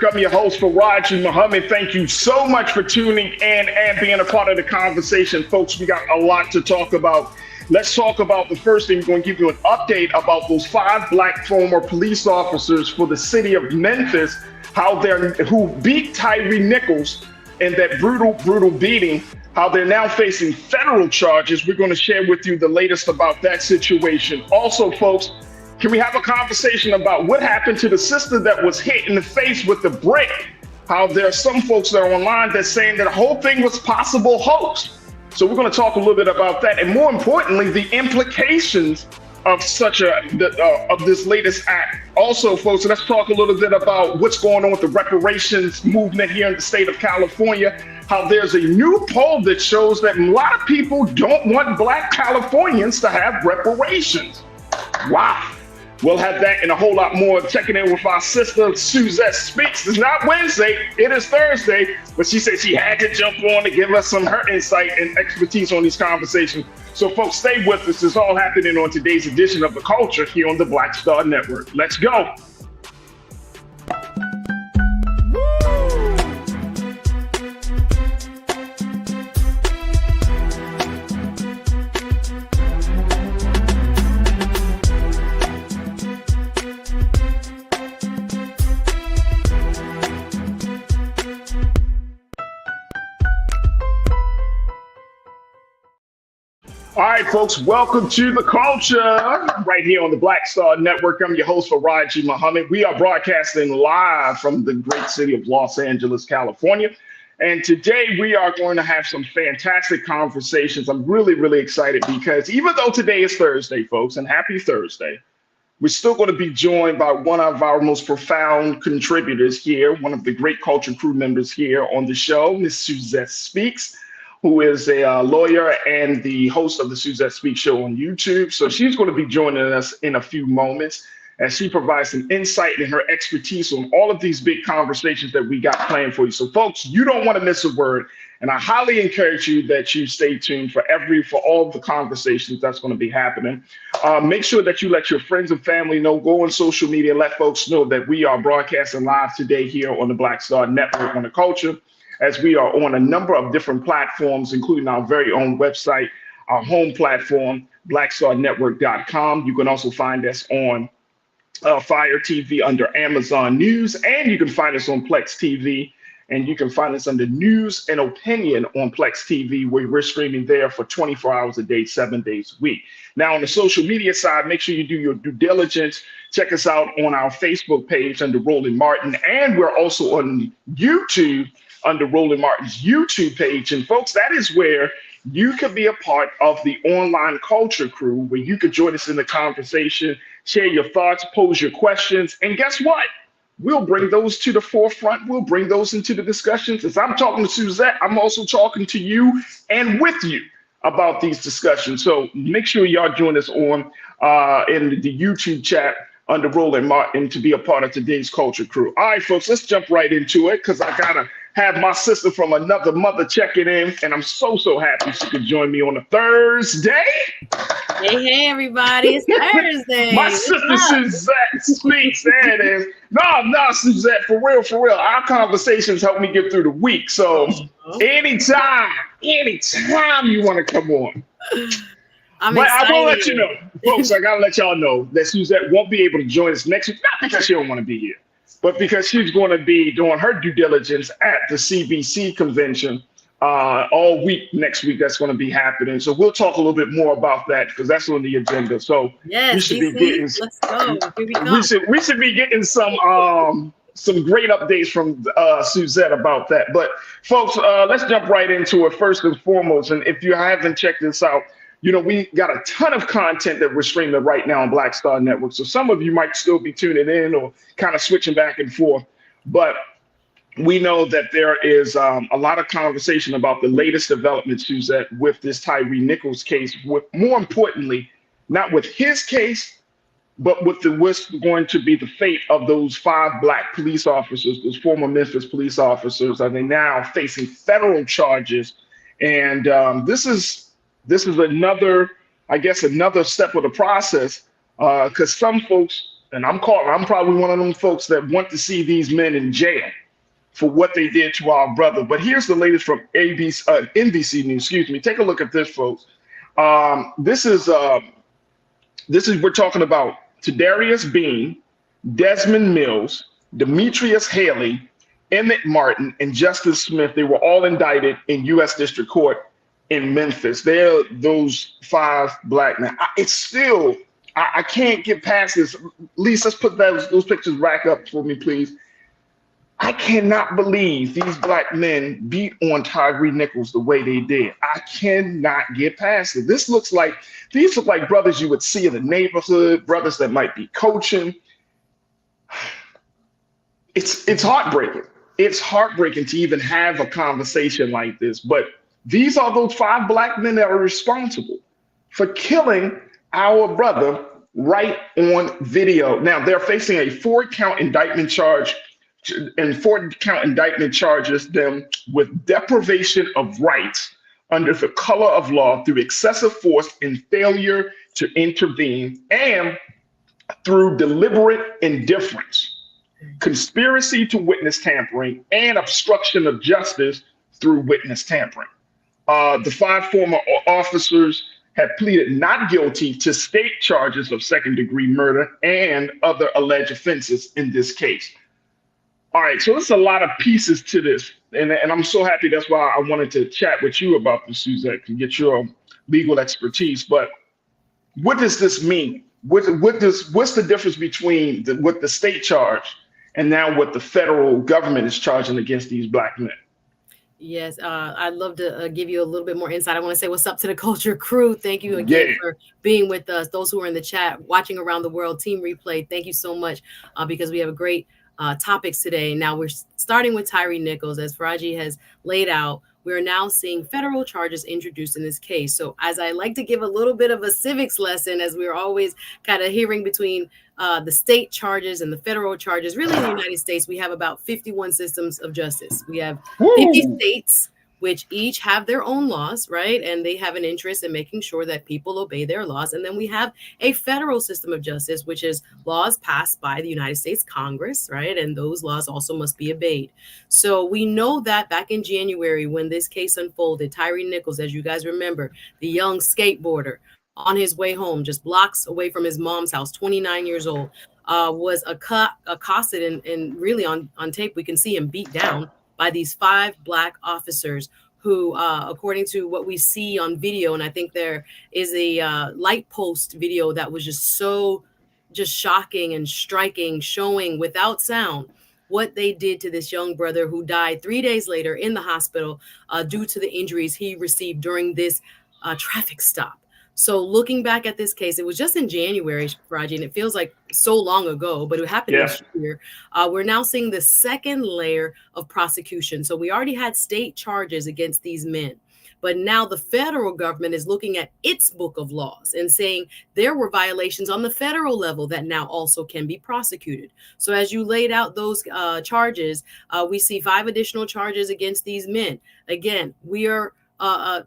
I'm your host, Farajii Muhammad. Thank you so much for tuning in and being a part of the conversation. Folks, we got a lot to talk about. Let's talk about the first thing. We're going to give you an update about those 5 black former police officers for the city of Memphis, who beat Tyre Nichols in that brutal beating, how they're now facing federal charges. We're going to share with you the latest about that situation. Also, folks, can we have a conversation about what happened to the sister that was hit in the face with the brick? How there are some folks that are online that's saying that the whole thing was possible hoax. So we're going to talk a little bit about that, and more importantly, the implications of this latest act. Also, folks, let's talk a little bit about what's going on with the reparations movement here in the state of California. How there's a new poll that shows that a lot of people don't want Black Californians to have reparations. Wow. We'll have that and a whole lot more. Checking in with our sister, Suzette Speaks. It's not Wednesday, it is Thursday, but she said she had to jump on to give us her insight and expertise on these conversations. So folks, stay with us. It's all happening on today's edition of The Culture here on the Black Star Network. Let's go. All right, folks, welcome to The Culture right here on the Black Star Network. I'm your host, Farajii Muhammad. We are broadcasting live from the great city of Los Angeles, California. And today we are going to have some fantastic conversations. I'm really excited because even though today is Thursday, folks, and happy Thursday, we're still going to be joined by one of our most profound contributors here, one of the great culture crew members here on the show, Miss Suzette Speaks, who is a lawyer and the host of the Suzette Speaks show on YouTube. So she's going to be joining us in a few moments as she provides some insight and her expertise on all of these big conversations that we got planned for you. So folks, you don't want to miss a word. And I highly encourage you that you stay tuned for all the conversations that's going to be happening. Make sure that you let your friends and family know, go on social media, let folks know that we are broadcasting live today here on the Black Star Network on The Culture, as we are on a number of different platforms, including our very own website, our home platform, blackstarnetwork.com. You can also find us on Fire TV under Amazon News, and you can find us on Plex TV, and you can find us under News and Opinion on Plex TV, where we're streaming there for 24 hours a day, 7 days a week. Now, on the social media side, make sure you do your due diligence. Check us out on our Facebook page under Roland Martin, and we're also on YouTube under Roland Martin's YouTube page. And folks, that is where you could be a part of the online culture crew, where you could join us in the conversation, share your thoughts, pose your questions. And guess what? We'll bring those to the forefront. We'll bring those into the discussions. As I'm talking to Suzette, I'm also talking to you and with you about these discussions. So make sure y'all join us on in the YouTube chat under Roland Martin to be a part of today's culture crew. All right, folks, let's jump right into it, because I gotta have my sister from another mother checking in, and I'm so happy she could join me on a Thursday. Hey, everybody, it's Thursday. My sister Suzette Speaks. There it is. No, Suzette, for real. Our conversations help me get through the week. So anytime you want to come on. But I will let you know, folks, I gotta let y'all know that Suzette won't be able to join us next week, not because she don't want to be here, but because she's going to be doing her due diligence at the CBC convention all week next week. That's going to be happening. So we'll talk a little bit more about that, because that's on the agenda. So yes, we should be getting. Let's go. Here we go. We should be getting some great updates from Suzette about that. But folks, let's jump right into it first and foremost. And if you haven't checked this out, you know, we got a ton of content that we're streaming right now on Black Star Network. So some of you might still be tuning in or kind of switching back and forth. But we know that there is a lot of conversation about the latest developments, Suzette, with this Tyre Nichols case. With, more importantly, not with his case, but with what's going to be the fate of those 5 black police officers, those former Memphis police officers. Are they now facing federal charges? And this is another, I guess, another step of the process, because some folks And I'm probably one of them folks that want to see these men in jail for what they did to our brother. But here's the latest from NBC News. Excuse me. Take a look at this, folks. This is we're talking about Tadarius Bean, Desmond Mills, Demetrius Haley, Emmett Martin, and Justice Smith. They were all indicted in U.S. District Court in Memphis. They're those 5 black men. I can't get past this. Lisa, let's put those pictures back up for me, please. I cannot believe these black men beat on Tyre Nichols the way they did. I cannot get past it. These look like brothers you would see in the neighborhood, brothers that might be coaching. It's heartbreaking. It's heartbreaking to even have a conversation like this. But these are those 5 black men that are responsible for killing our brother right on video. Now they're facing a 4-count indictment charge, and 4-count indictment charges them with deprivation of rights under the color of law through excessive force and failure to intervene, and through deliberate indifference, conspiracy to witness tampering, and obstruction of justice through witness tampering. The 5 former officers have pleaded not guilty to state charges of second-degree murder and other alleged offenses in this case. All right, so there's a lot of pieces to this, and I'm so happy. That's why I wanted to chat with you about this, Suzette, to get your legal expertise. But what does this mean? What's the difference between what the state charged and now what the federal government is charging against these black men? Yes, I'd love to give you a little bit more insight. I want to say what's up to the Culture crew. Thank you again for being with us. Those who are in the chat, watching around the world, Team Replay, thank you so much because we have a great topics today. Now we're starting with Tyre Nichols. As Farajii has laid out, we're now seeing federal charges introduced in this case. So as I like to give a little bit of a civics lesson, as we're always kind of hearing between the state charges and the federal charges, really in the United States, we have about 51 systems of justice. We have 50 states, which each have their own laws, right? And they have an interest in making sure that people obey their laws. And then we have a federal system of justice, which is laws passed by the United States Congress, right? And those laws also must be obeyed. So we know that back in January, when this case unfolded, Tyre Nichols, as you guys remember, the young skateboarder on his way home, just blocks away from his mom's house, 29 years old, was accosted and really on tape, we can see him beat down by these 5 black officers who, according to what we see on video, and I think there is a light post video that was just shocking and striking, showing without sound what they did to this young brother who died 3 days later in the hospital due to the injuries he received during this traffic stop. So looking back at this case, it was just in January, Farajii, and it feels like so long ago, but it happened this year. We're now seeing the second layer of prosecution. So we already had state charges against these men, but now the federal government is looking at its book of laws and saying there were violations on the federal level that now also can be prosecuted. So as you laid out those charges, we see 5 additional charges against these men. Again, we are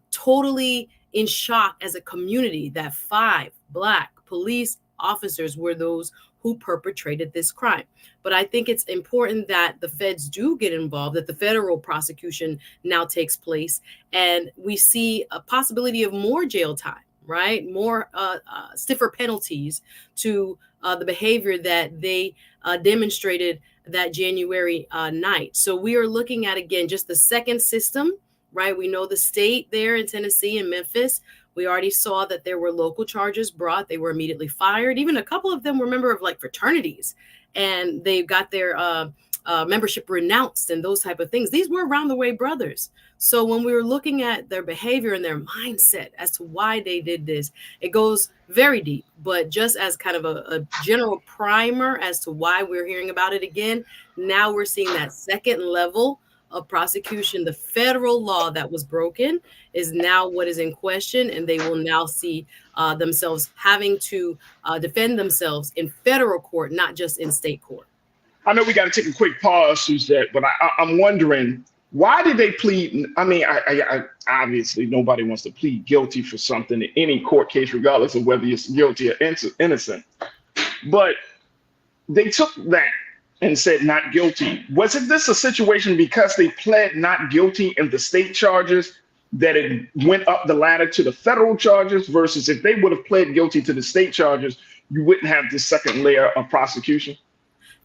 totally in shock as a community that 5 black police officers were those who perpetrated this crime. But I think it's important that the feds do get involved, that the federal prosecution now takes place, and we see a possibility of more jail time, right? More stiffer penalties to the behavior that they demonstrated that January night. So we are looking at, again, just the second system, right? We know the state there in Tennessee and Memphis. We already saw that there were local charges brought. They were immediately fired. Even a couple of them were members of like fraternities, and they got their membership renounced and those type of things. These were around the way brothers. So when we were looking at their behavior and their mindset as to why they did this, it goes very deep. But just as kind of a general primer as to why we're hearing about it again, now we're seeing that second level of prosecution. The federal law that was broken is now what is in question, and they will now see themselves having to defend themselves in federal court, not just in state court. I know we got to take a quick pause, Suzette, but I'm wondering, why did they plead? I mean, I obviously nobody wants to plead guilty for something in any court case, regardless of whether you're guilty or innocent. But they took that and said not guilty. Wasn't this a situation because they pled not guilty in the state charges that it went up the ladder to the federal charges versus if they would have pled guilty to the state charges, you wouldn't have this second layer of prosecution?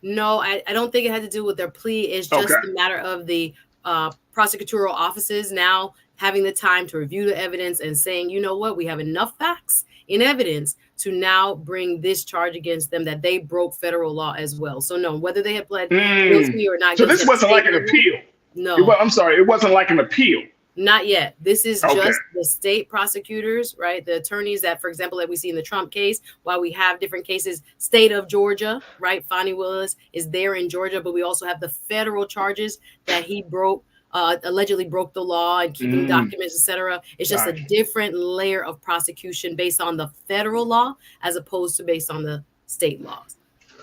No, I don't think it had to do with their plea. It's just a matter of the prosecutorial offices now having the time to review the evidence and saying, you know what, we have enough facts in evidence to now bring this charge against them that they broke federal law as well. So no, whether they had pled guilty or not. So this wasn't like an appeal. No. I'm sorry, it wasn't like an appeal. Not yet. This is just the state prosecutors, right? The attorneys that, for example, that we see in the Trump case, while we have different cases, state of Georgia, right? Fani Willis is there in Georgia, but we also have the federal charges that he broke, allegedly broke the law and keeping documents, etc. It's just a different layer of prosecution based on the federal law as opposed to based on the state laws.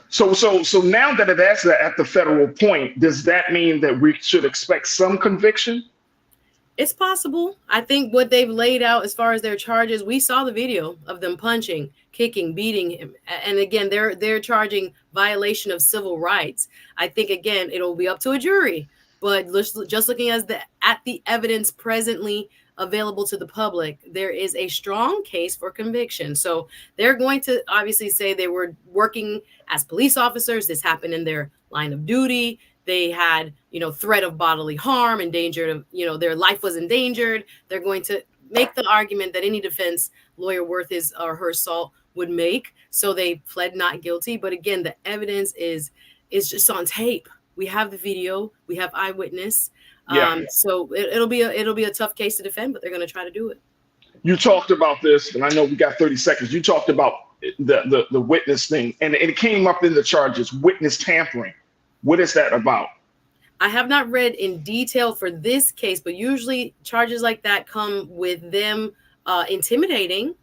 So now that that's at the federal point, does that mean that we should expect some conviction? It's possible. I think what they've laid out as far as their charges, we saw the video of them punching, kicking, beating him. And again, they're charging violation of civil rights. I think, again, it'll be up to a jury. But just looking at the evidence presently available to the public, there is a strong case for conviction. So they're going to obviously say they were working as police officers. This happened in their line of duty. They had, threat of bodily harm, endangered, their life was endangered. They're going to make the argument that any defense lawyer worth his or her salt would make. So they pled not guilty. But again, the evidence is just on tape. We have the video. We have eyewitness. So it'll be a tough case to defend, but they're going to try to do it. You talked about this, and I know we got 30 seconds. You talked about the witness thing, and it came up in the charges, witness tampering. What is that about? I have not read in detail for this case, but usually charges like that come with them intimidating,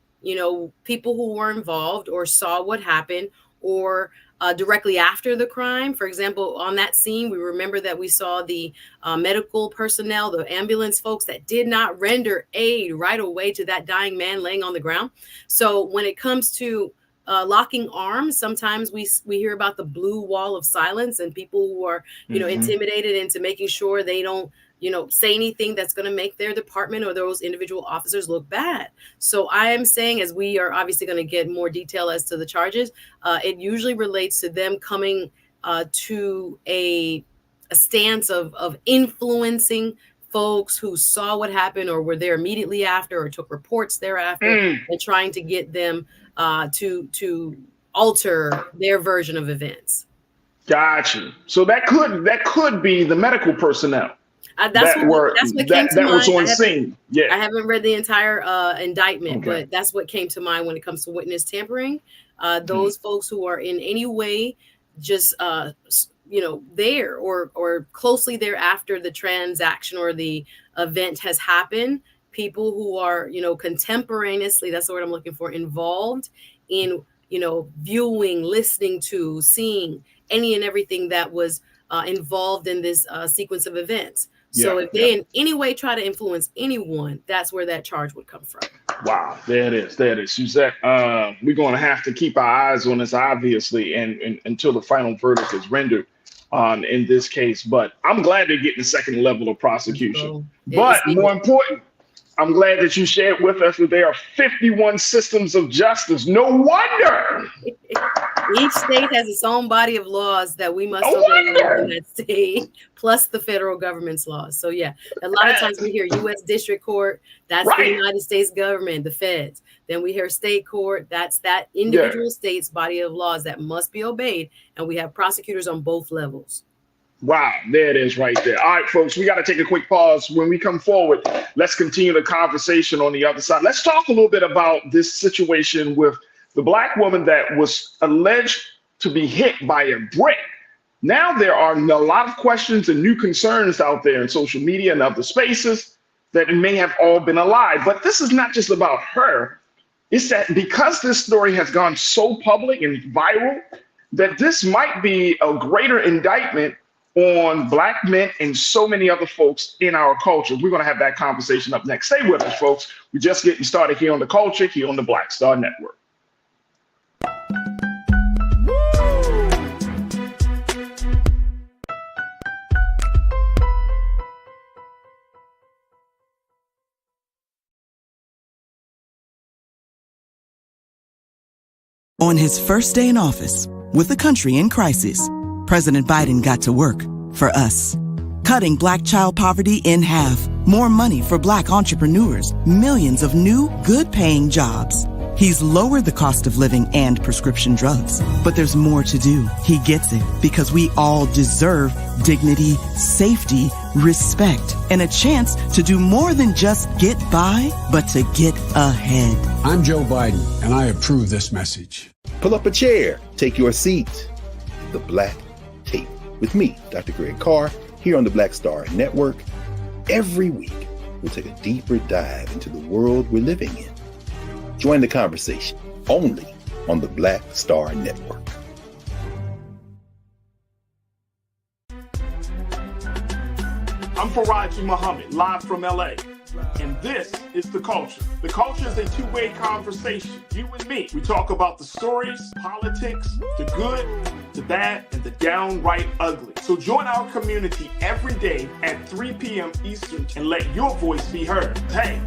people who were involved or saw what happened or directly after the crime. For example, on that scene, we remember that we saw the medical personnel, the ambulance folks that did not render aid right away to that dying man laying on the ground. So when it comes to locking arms, sometimes we hear about the blue wall of silence and people who are, intimidated into making sure they don't, say anything that's going to make their department or those individual officers look bad. So I am saying, as we are obviously going to get more detail as to the charges, it usually relates to them coming to a stance of influencing folks who saw what happened or were there immediately after or took reports thereafter and trying to get them to alter their version of events. Gotcha. So that could be the medical personnel. That's what came to mind. Was on scene. Yeah. I haven't read the entire indictment, but that's what came to mind when it comes to witness tampering. Those folks who are in any way just there or closely thereafter the transaction or the event has happened. People who are, contemporaneously, that's the word I'm looking for, involved in, viewing, listening to, seeing any and everything that was involved in this sequence of events. So if they in any way try to influence anyone, that's where that charge would come from. Wow, there it is. Suzette, we're going to have to keep our eyes on this, obviously, and until the final verdict is rendered in this case. But I'm glad they're getting the second level of prosecution. But more important, I'm glad that you shared with us that there are 51 systems of justice. No wonder. Each state has its own body of laws that we must obey in that state, plus the federal government's laws. So yeah, a lot of times we hear U.S. District Court, that's the United States government, the feds. Then we hear state court, that's that individual state's body of laws that must be obeyed. And we have prosecutors on both levels. Wow, there it is right there. All right, folks, we got to take a quick pause. When we come forward, let's continue the conversation on the other side. Let's talk a little bit about this situation with the Black woman that was alleged to be hit by a brick. Now there are a lot of questions and new concerns out there in social media and other spaces that it may have all been a lie. But this is not just about her. It's that because this story has gone so public and viral, that this might be a greater indictment on Black men and so many other folks in our culture. We're going to have that conversation up next. Stay with us, folks. We're just getting started here on The Culture, here on the Black Star Network. On his first day in office, with the country in crisis, President Biden got to work for us. Cutting Black child poverty in half, more money for Black entrepreneurs, millions of new, good-paying jobs. He's lowered the cost of living and prescription drugs. But there's more to do. He gets it because we all deserve dignity, safety, respect, and a chance to do more than just get by, but to get ahead. I'm Joe Biden, and I approve this message. Pull up a chair, take your seat. The Black Tape with me, Dr. Greg Carr, here on the Black Star Network. Every week, we'll take a deeper dive into the world we're living in. Join the conversation only on the Black Star Network. I'm Farajii Muhammad, live from LA. And this is The Culture. The Culture is a two-way conversation. You and me. We talk about the stories, politics, the good, the bad, and the downright ugly. So join our community every day at 3 p.m. Eastern and let your voice be heard. Hey,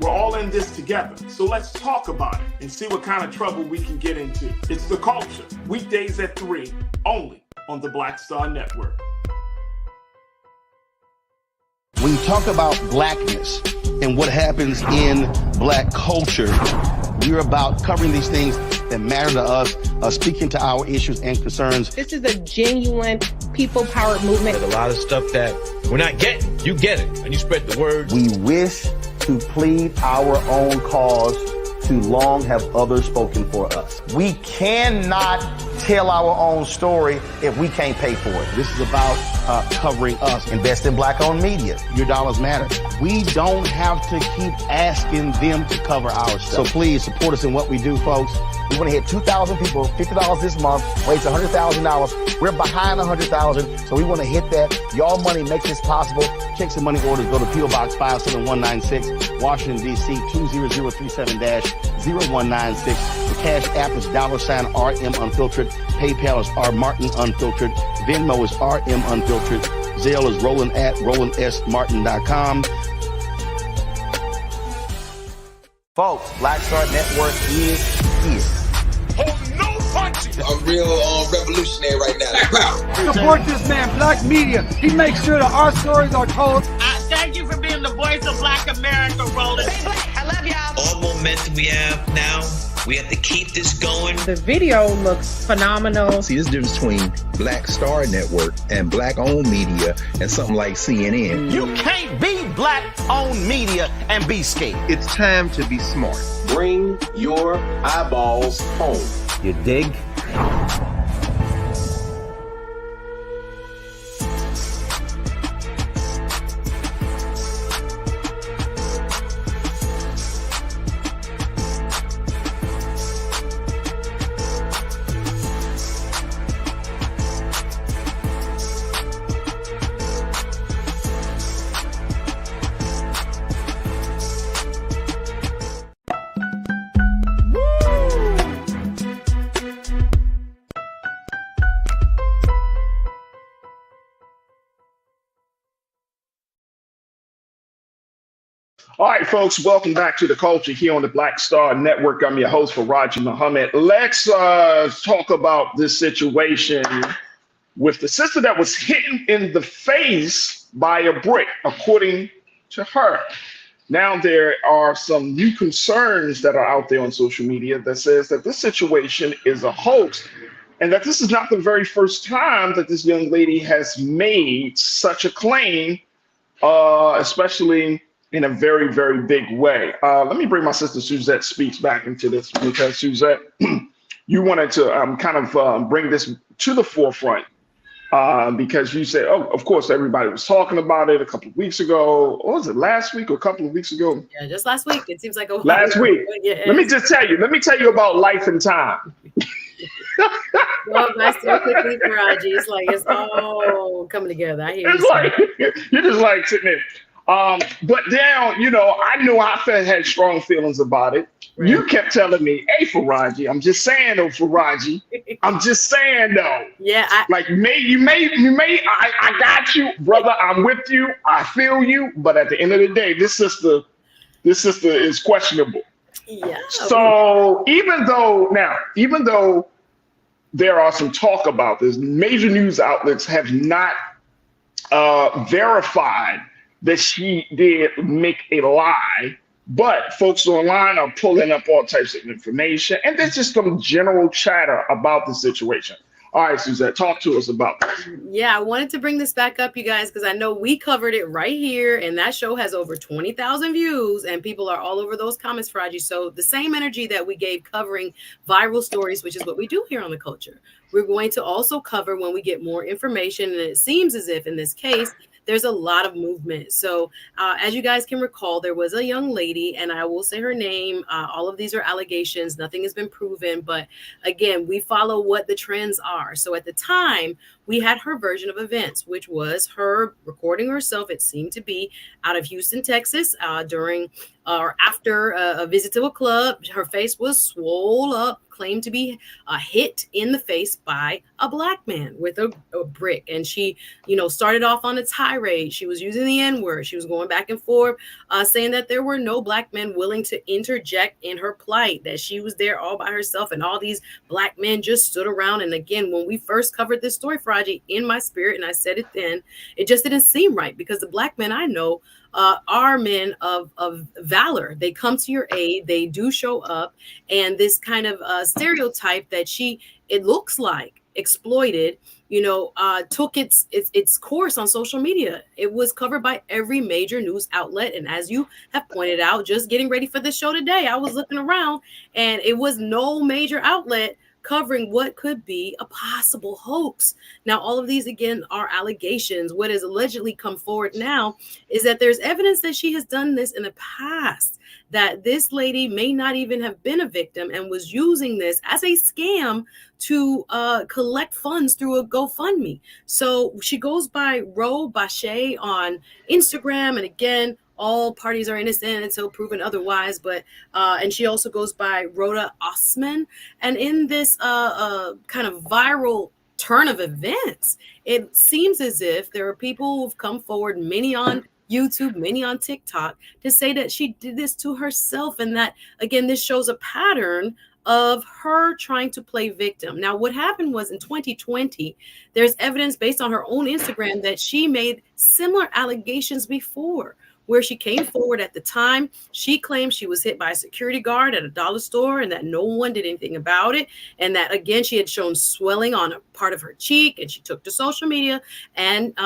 we're all in this together. So let's talk about it and see what kind of trouble we can get into. It's The Culture, weekdays at 3, only on the Black Star Network. When you talk about blackness and what happens in Black culture, we're about covering these things that matter to us, speaking to our issues and concerns. This is a genuine people-powered movement. There's a lot of stuff that we're not getting. You get it, and you spread the word. We wish to plead our own cause. Too long have others spoken for us. We cannot tell our own story if we can't pay for it. This is about covering us. Invest in Black-owned media. Your dollars matter. We don't have to keep asking them to cover our stuff. So please support us in what we do, folks. We want to hit 2,000 people, $50 this month, raise $100,000. We're behind 100,000, so we want to hit that. Y'all money makes this possible. Checks and money orders go to P.O. Box 57196, Washington, D.C. 20037-0196. The Cash App is $RM Unfiltered. PayPal is R Martin Unfiltered. Venmo is RM Unfiltered. Zelle is Roland at RolandSMartin.com. Folks, Black Star Network is here. Oh, no punches! A real revolutionary right now. Support this man, Black Media. He makes sure that our stories are told. Thank you for being the voice of Black America, Roland. I love y'all. All momentum we have now, we have to keep this going. The video looks phenomenal. See, this difference between Black Star Network and Black-owned media and something like CNN. You can't be Black-owned media and be scared. It's time to be smart. Bring your eyeballs home. You dig? All right, folks, welcome back to The Culture here on the Black Star Network. I'm your host, Farajii Muhammad. Let's talk about this situation with the sister that was hit in the face by a brick, according to her. Now, there are some new concerns that are out there on social media that says that this situation is a hoax and that this is not the very first time that this young lady has made such a claim, especially in a very, very big way. Let me bring my sister Suzette Speaks back into this because Suzette, you wanted to kind of bring this to the forefront because you said, oh, of course, everybody was talking about it a couple of weeks ago. Or was it last week or a couple of weeks ago? Yeah, just last week. It seems like a last week. Yeah. Let me tell you about life and time. Well, that's so quickly, Farajii. It's like it's all coming together. I hear it's you. Like you're just like sitting there. But now, you know, I knew I had strong feelings about it. Right. You kept telling me, hey, Farajii, I'm just saying, though, Farajii. I'm just saying, though. Yeah. I got you, brother. I'm with you. I feel you. But at the end of the day, this sister is questionable. Yeah. So even though there are some talk about this, major news outlets have not verified that she did make a lie, but folks online are pulling up all types of information, and there's just some general chatter about the situation. All right, Suzette, talk to us about this. Yeah, I wanted to bring this back up, you guys, because I know we covered it right here, and that show has over 20,000 views, and people are all over those comments, Farajii. So the same energy that we gave covering viral stories, which is what we do here on The Culture, we're going to also cover when we get more information, and it seems as if in this case, there's a lot of movement. So as you guys can recall, there was a young lady, and I will say her name. All of these are allegations. Nothing has been proven. But again, we follow what the trends are. So at the time, we had her version of events, which was her recording herself. It seemed to be out of Houston, Texas, during or after a visit to a club. Her face was swole up, claimed to be hit in the face by a black man with a brick. And she, started off on a tirade. She was using the N-word. She was going back and forth, saying that there were no black men willing to interject in her plight, that she was there all by herself, and all these black men just stood around. And again, when we first covered this story, Farajii, in my spirit, and I said it then, it just didn't seem right, because the black men I know are men of valor. They come to your aid. They do show up. And this kind of stereotype that it looks like exploited, took its course on social media. It was covered by every major news outlet. And as you have pointed out, just getting ready for the show today, I was looking around, and it was no major outlet covering what could be a possible hoax. Now, all of these, again, are allegations. What has allegedly come forward now is that there's evidence that she has done this in the past, that this lady may not even have been a victim and was using this as a scam to collect funds through a GoFundMe. So she goes by Ro Bache on Instagram. And again, all parties are innocent until proven otherwise. But and she also goes by Rhoda Osman. And in this kind of viral turn of events, it seems as if there are people who've come forward, many on YouTube, many on TikTok, to say that she did this to herself, and that, again, this shows a pattern of her trying to play victim. Now, what happened was in 2020, there's evidence based on her own Instagram that she made similar allegations before, where she came forward at the time. She claimed she was hit by a security guard at a dollar store and that no one did anything about it. And that, again, she had shown swelling on a part of her cheek, and she took to social media and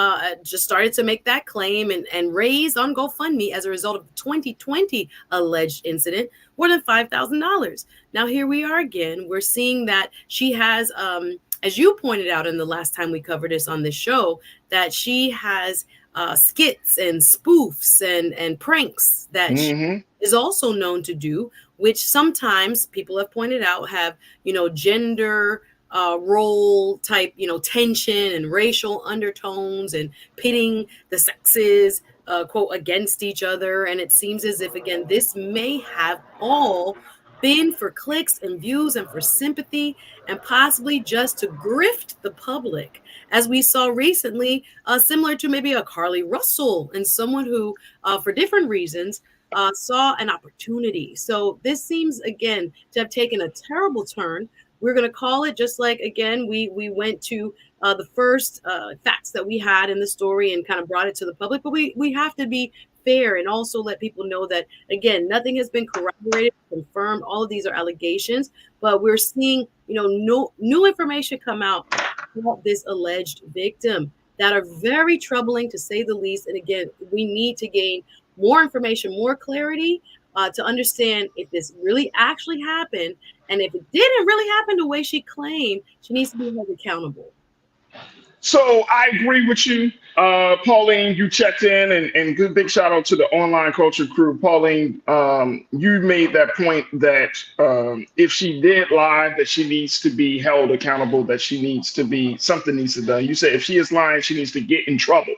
just started to make that claim and raised on GoFundMe as a result of the 2020 alleged incident more than $5,000. Now, here we are again. We're seeing that she has, as you pointed out in the last time we covered this on this show, that she has skits and spoofs and pranks that she is also known to do, which sometimes people have pointed out have, gender role type, tension and racial undertones and pitting the sexes, quote, against each other. And it seems as if, again, this may have all been for clicks and views and for sympathy, and possibly just to grift the public, as we saw recently, similar to maybe a Carly Russell, and someone who, for different reasons, saw an opportunity. So this seems, again, to have taken a terrible turn. We're going to call it, just like, again, we went to the first facts that we had in the story and kind of brought it to the public, but we have to be fair and also let people know that, again, nothing has been corroborated, confirmed. All of these are allegations, but we're seeing, new information come out about this alleged victim that are very troubling, to say the least. And again, we need to gain more information, more clarity to understand if this really actually happened. And if it didn't really happen the way she claimed, she needs to be held accountable. So I agree with you, Pauline. You checked in, and good big shout out to the online culture crew. Pauline, you made that point that if she did lie, that she needs to be held accountable, that something needs to be done. You said if she is lying, she needs to get in trouble.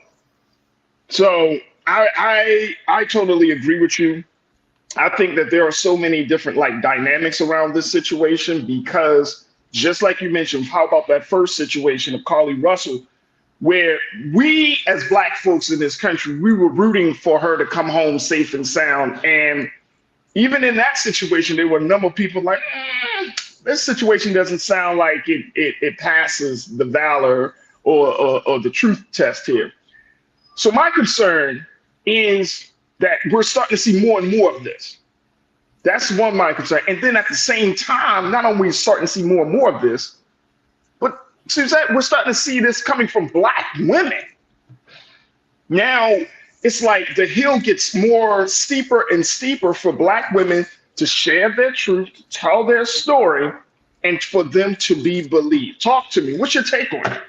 So I totally agree with you. I think that there are so many different dynamics around this situation, because just like you mentioned, how about that first situation of Carly Russell, where we as Black folks in this country, we were rooting for her to come home safe and sound. And even in that situation, there were a number of people like, this situation doesn't sound like it passes the valor or the truth test here. So my concern is that we're starting to see more and more of this. That's one of my concern. And then at the same time, not only are we starting to see more and more of this, but Suzette, we're starting to see this coming from Black women. Now, it's like the hill gets more steeper and steeper for Black women to share their truth, to tell their story, and for them to be believed. Talk to me. What's your take on it?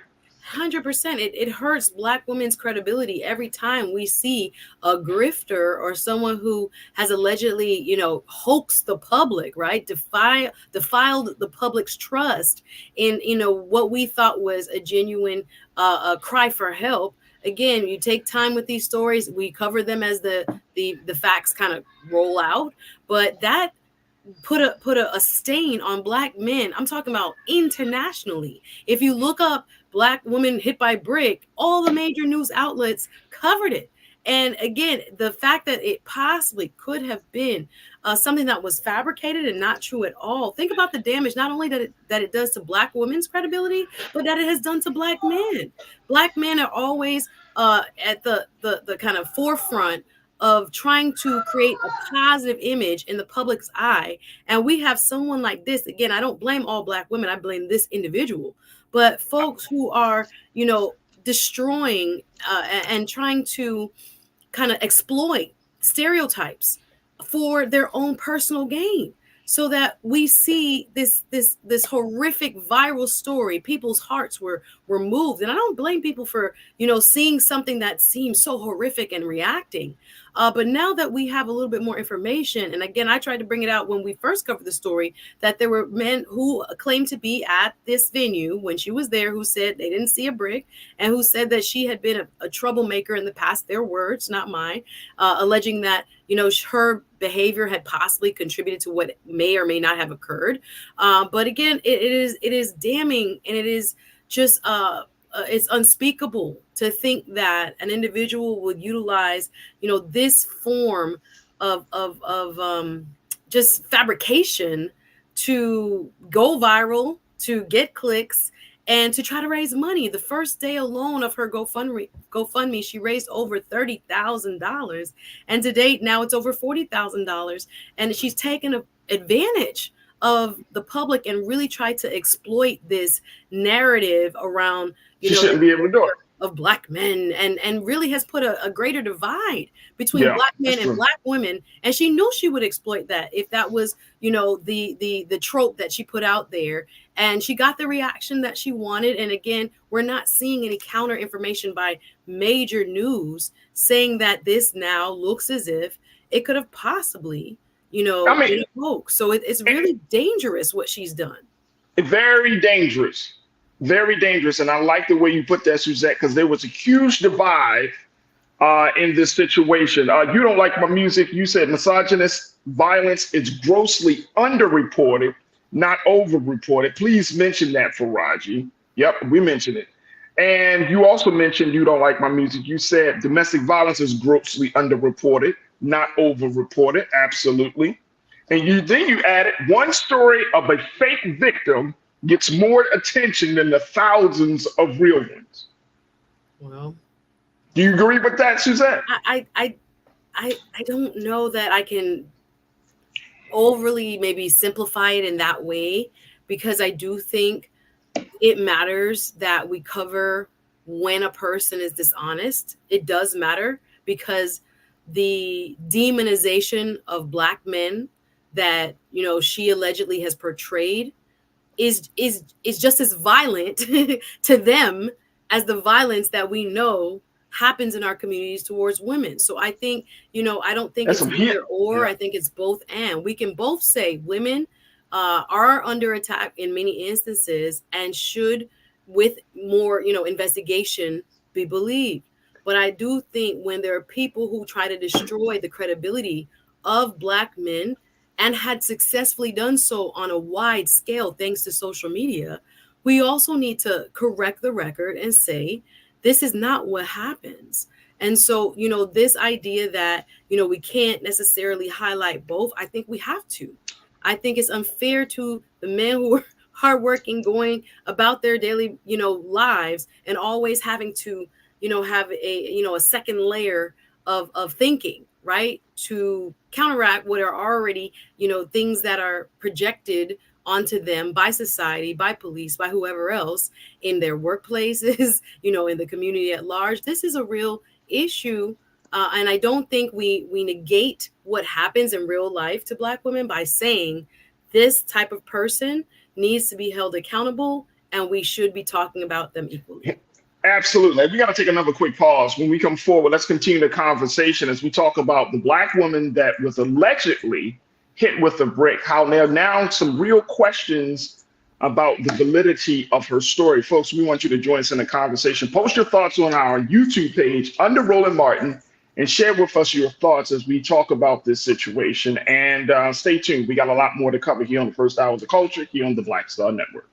100%. It hurts Black women's credibility every time we see a grifter or someone who has allegedly, hoaxed the public, right? Defiled the public's trust in, what we thought was a genuine cry for help. Again, you take time with these stories. We cover them as the facts kind of roll out, but that put a stain on Black men. I'm talking about internationally. If you look up Black woman hit by brick, all the major news outlets covered it. And again, the fact that it possibly could have been something that was fabricated and not true at all. Think about the damage, not only that it does to Black women's credibility, but that it has done to Black men. Black men are always at the kind of forefront of trying to create a positive image in the public's eye. And we have someone like this. Again, I don't blame all Black women. I blame this individual. But folks who are, destroying and trying to kind of exploit stereotypes for their own personal gain, so that we see this horrific viral story. People's hearts were moved, and I don't blame people for seeing something that seems so horrific and reacting. But now that we have a little bit more information, and again, I tried to bring it out when we first covered the story, that there were men who claimed to be at this venue when she was there, who said they didn't see a brick, and who said that she had been a troublemaker in the past. Their words, not mine, alleging that her behavior had possibly contributed to what may or may not have occurred. But again, it is damning, and it is just it's unspeakable to think that an individual would utilize, this form of just fabrication to go viral, to get clicks, and to try to raise money. The first day alone of her GoFundMe, she raised over $30,000, and to date now it's over $40,000. And she's taken advantage of the public and really tried to exploit this narrative around she shouldn't be able to do it, of Black men, and really has put a greater divide between Black men and Black women. And she knew she would exploit that if that was, the trope that she put out there. And she got the reaction that she wanted. And again, we're not seeing any counter information by major news saying that this now looks as if it could have possibly, been a hoax. So it's really dangerous what she's done. Very dangerous. Very dangerous. And I like the way you put that, Suzette, because there was a huge divide in this situation. You don't like my music. You said misogynist violence is grossly underreported, not overreported. Please mention that, Farajii. Yep, we mentioned it. And you also mentioned you don't like my music. You said domestic violence is grossly underreported, not overreported. Absolutely. And then you added one story of a fake victim gets more attention than the thousands of real ones. Well, do you agree with that, Suzette? I don't know that I can overly maybe simplify it in that way, because I do think it matters that we cover when a person is dishonest. It does matter, because the demonization of Black men that she allegedly has portrayed is just as violent to them as the violence that we know happens in our communities towards women. So I think, I don't think it's either or. I think it's both and. We can both say women are under attack in many instances and should, with more, investigation, be believed. But I do think when there are people who try to destroy the credibility of Black men, and had successfully done so on a wide scale thanks to social media, we also need to correct the record and say, this is not what happens. And so, this idea that, we can't necessarily highlight both, I think we have to. I think it's unfair to the men who are hardworking, going about their daily, lives, and always having to, have a second layer of thinking, right, to counteract what are already, things that are projected onto them by society, by police, by whoever else in their workplaces, in the community at large. This is a real issue. And I don't think we negate what happens in real life to Black women by saying this type of person needs to be held accountable and we should be talking about them equally. Absolutely. We got to take another quick pause. When we come forward, let's continue the conversation as we talk about the Black woman that was allegedly hit with a brick, how there are now some real questions about the validity of her story. Folks, we want you to join us in the conversation. Post your thoughts on our YouTube page under Roland Martin and share with us your thoughts as we talk about this situation. And stay tuned. We got a lot more to cover here on the first hour of the culture here on the Black Star Network.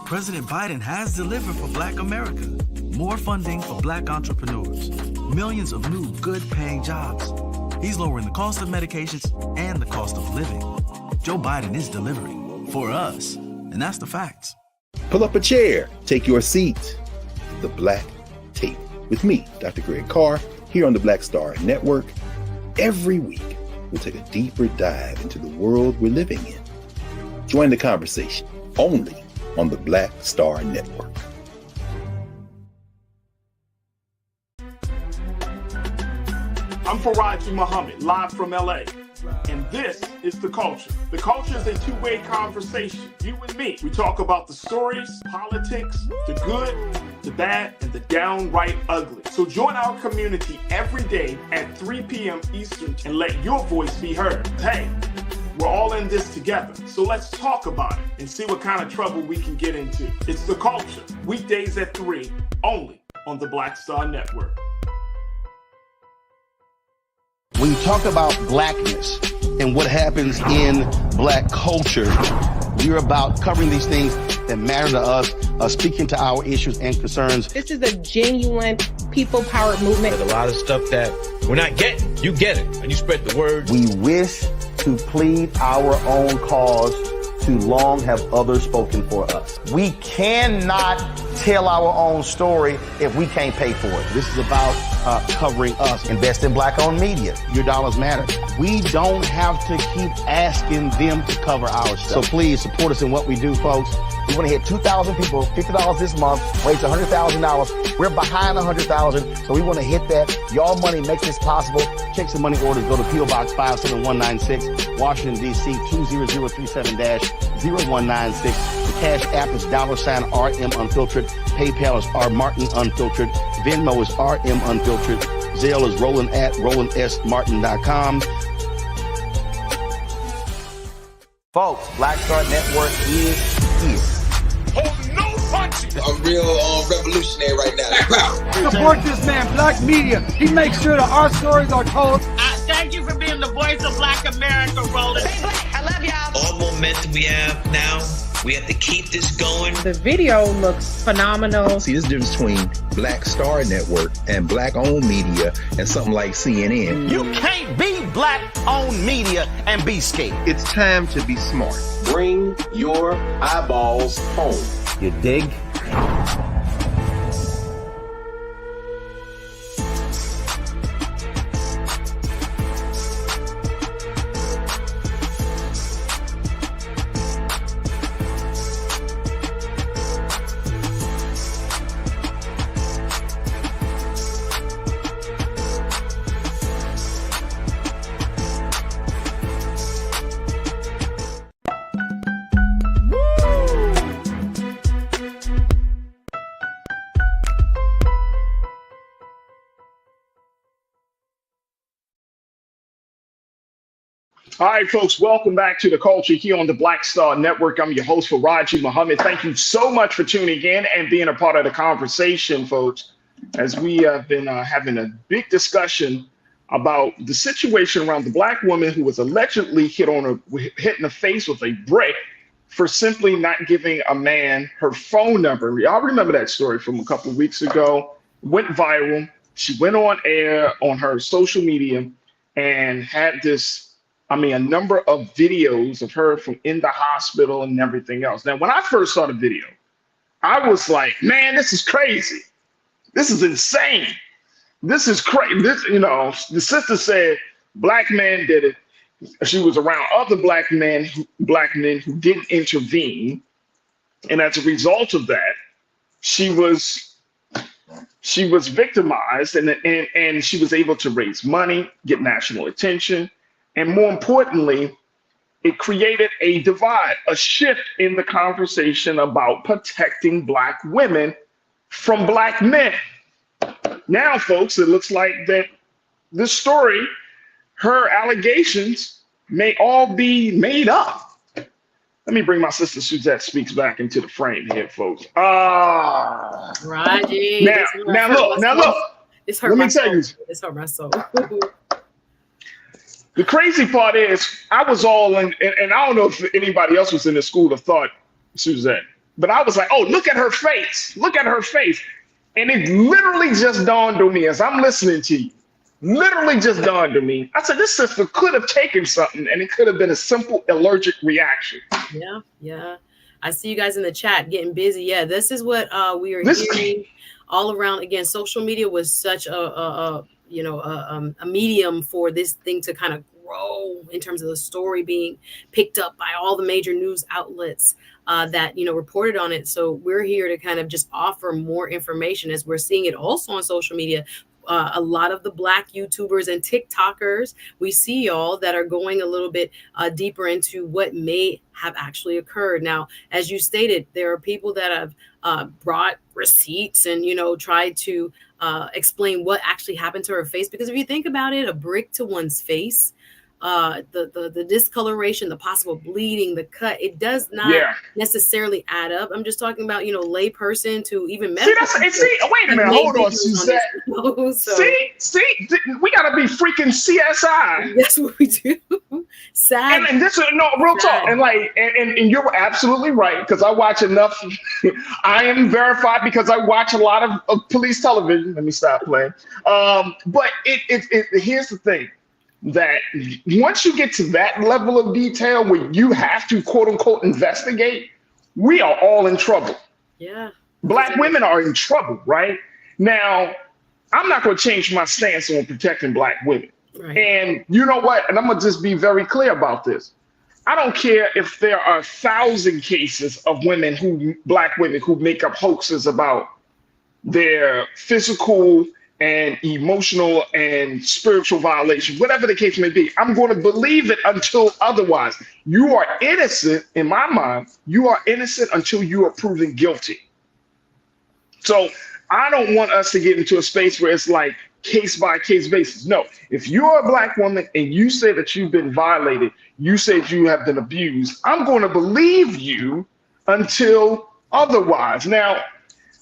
President Biden has delivered for Black America. More funding for Black entrepreneurs. Millions of new good-paying jobs. He's lowering the cost of medications and the cost of living. Joe Biden is delivering for us, and that's the facts. Pull up a chair, take your seat. The Black Tape with me, Dr. Greg Carr, here on the Black Star Network. Every week, we'll take a deeper dive into the world we're living in. Join the conversation only on the Black Star Network. I'm Farajii Muhammad, live from LA. And this is The Culture. The Culture is a two-way conversation. You and me. We talk about the stories, politics, the good, the bad, and the downright ugly. So join our community every day at 3 p.m. Eastern and let your voice be heard. Hey, we're all in this together. So let's talk about it and see what kind of trouble we can get into. It's The Culture, weekdays at 3, only on the Black Star Network. When you talk about blackness and what happens in Black culture, you're about covering these things that matter to us, speaking to our issues and concerns. This is a genuine people-powered movement. There's a lot of stuff that we're not getting. You get it, and you spread the word. We wish to plead our own cause. Too long have others spoken for us. We cannot tell our own story if we can't pay for it. This is about covering us. Invest in Black-owned media. Your dollars matter. We don't have to keep asking them to cover our stuff. So please support us in what we do, folks. We want to hit 2,000 people, $50 this month, raise $100,000. We're behind 100,000, so we want to hit that. Y'all money makes this possible. Check some money orders. Go to P.O. Box 57196, Washington, D.C. 20037-0196. The Cash App is $RM Unfiltered. PayPal is R Martin Unfiltered. Venmo is RM Unfiltered. Zelle is Roland at RolandSMartin.com. Folks, Black Star Network is here. Oh, no punches! I'm real revolutionary right now. Support this man, Black media. He makes sure that our stories are told. Thank you for being the voice of Black America, Roland. Stay Black. I love y'all. All momentum we have now, we have to keep this going. The video looks phenomenal. See, this difference between Black Star Network and Black-owned media and something like CNN. You can't be Black-owned media and be scared. It's time to be smart. Bring your eyeballs home. You dig? All right, folks, welcome back to The Culture here on the Black Star Network. I'm your host, Farajii Muhammad. Thank you so much for tuning in and being a part of the conversation, folks. as we have been having a big discussion about the situation around the Black woman who was allegedly hit in the face with a brick for simply not giving a man her phone number. Y'all remember that story from a couple of weeks ago? Went viral. She went on air on her social media and had a number of videos of her from in the hospital and everything else. Now, when I first saw the video, I was like, man, this is crazy. This is insane. This is crazy. The sister said Black man did it. She was around other Black men who didn't intervene. And as a result of that, she was victimized and she was able to raise money, get national attention. And more importantly, it created a divide, a shift in the conversation about protecting Black women from Black men. Now, folks, it looks like that this story, her allegations may all be made up. Let me bring my sister Suzette Speaks back into the frame here, folks. Farajii. Now look. It's hurt my soul. It's hurt my soul. The crazy part is I was all in, and I don't know if anybody else was in the school of thought, Suzette, but I was like, oh, look at her face. Look at her face. And it literally just dawned on me as I'm listening to you. Literally just dawned on me. I said, this sister could have taken something and it could have been a simple allergic reaction. Yeah. I see you guys in the chat getting busy. Yeah, this is what we are hearing all around. Again, social media was such a medium for this thing to kind of grow in terms of the story being picked up by all the major news outlets that reported on it. So we're here to kind of just offer more information as we're seeing it also on social media. A lot of the Black YouTubers and TikTokers, we see y'all that are going a little bit deeper into what may have actually occurred. Now, as you stated, there are people that have brought receipts and, tried to explain what actually happened to her face. Because if you think about it, a brick to one's face, the discoloration, the possible bleeding, the cut, it does not necessarily add up. I'm just talking about, lay person to even medical. Wait a minute, hold on, Suzette. See, we gotta be freaking CSI. That's what we do. Sad. And this is real talk. And you're absolutely right, because I watch enough. I am verified because I watch a lot of police television. Let me stop playing. But here's the thing. That once you get to that level of detail where you have to quote unquote investigate, we are all in trouble. Yeah. Black women are in trouble, right? Now, I'm not going to change my stance on protecting Black women. Right. And you know what? And I'm going to just be very clear about this. I don't care if there are 1,000 cases of Black women who make up hoaxes about their physical and emotional and spiritual violation, whatever the case may be. I'm going to believe it until otherwise. You are innocent, in my mind, you are innocent until you are proven guilty. So I don't want us to get into a space where it's like case by case basis. No, if you're a Black woman and you say that you've been violated, you said you have been abused, I'm going to believe you until otherwise. Now,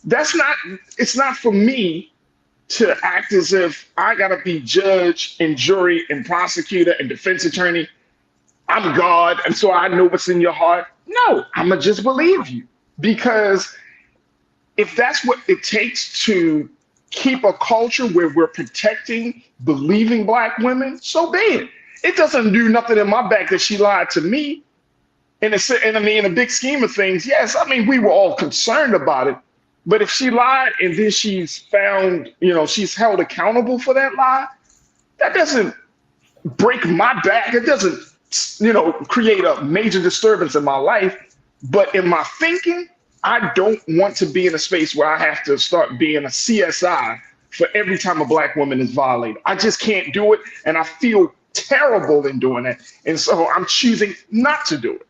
it's not for me to act as if I gotta be judge and jury and prosecutor and defense attorney. I'm God, and so I know what's in your heart. No, I'ma just believe you. Because if that's what it takes to keep a culture where we're protecting believing Black women, so be it. It doesn't do nothing in my back that she lied to me. In a big scheme of things, yes, we were all concerned about it. But if she lied and then she's found, she's held accountable for that lie, that doesn't break my back. It doesn't, create a major disturbance in my life. But in my thinking, I don't want to be in a space where I have to start being a CSI for every time a Black woman is violated. I just can't do it. And I feel terrible in doing it. And so I'm choosing not to do it.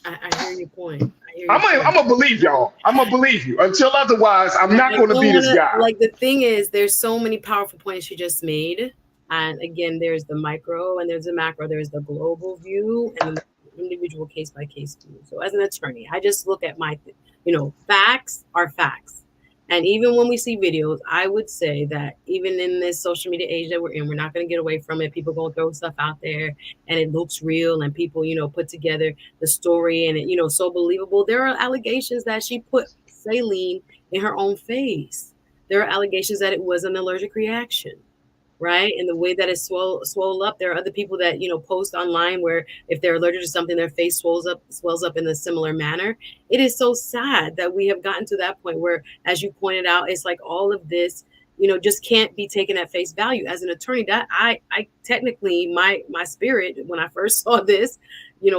I hear your point. I'm gonna believe y'all. I'm gonna believe you. Until otherwise, I'm not gonna be this guy. Like, the thing is, there's so many powerful points you just made. And again, there's the micro and there's the macro. There's the global view and the individual case by case view. So as an attorney, I just look at my, facts are facts. And even when we see videos, I would say that even in this social media age that we're in, we're not going to get away from it. People going to throw stuff out there and it looks real and people, put together the story and it, so believable. There are allegations that she put saline in her own face. There are allegations that it was an allergic reaction. Right. And the way that it swole up, there are other people that, post online where if they're allergic to something, their face swells up in a similar manner. It is so sad that we have gotten to that point where, as you pointed out, it's like all of this, just can't be taken at face value. As an attorney, that I technically my spirit when I first saw this,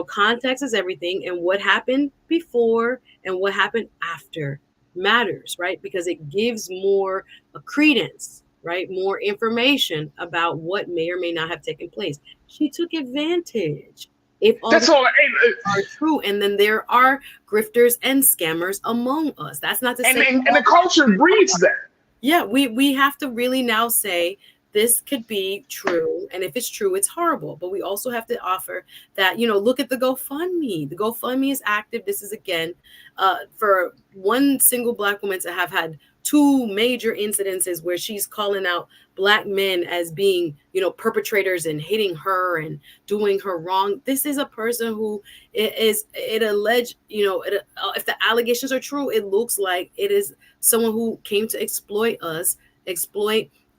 context is everything. And what happened before and what happened after matters. Right. Because it gives more credence. Right, more information about what may or may not have taken place. She took advantage. If all that's all are true, and then there are grifters and scammers among us. That's not to say, and the culture breeds that. Yeah, we have to really now say this could be true, and if it's true, it's horrible. But we also have to offer that, look at the GoFundMe. The GoFundMe is active. This is again for one single Black woman to have had 2 major incidences where she's calling out Black men as being, perpetrators and hitting her and doing her wrong. This is a person who if the allegations are true, it looks like it is someone who came to exploit us,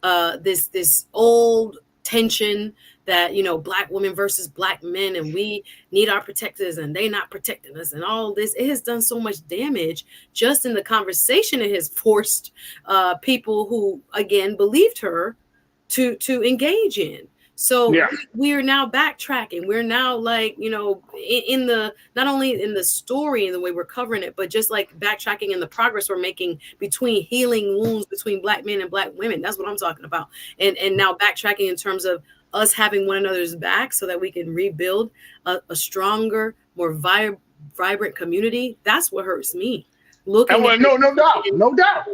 this old tension that, Black women versus Black men, and we need our protectors and they not protecting us, and all this. It has done so much damage just in the conversation. It has forced people who, again, believed her to engage in. So we are now backtracking. We're now like, in the, not only in the story and the way we're covering it, but just like backtracking in the progress we're making between healing wounds between Black men and Black women. That's what I'm talking about. And now backtracking in terms of us having one another's back so that we can rebuild a stronger, more vibrant community. That's what hurts me. No doubt.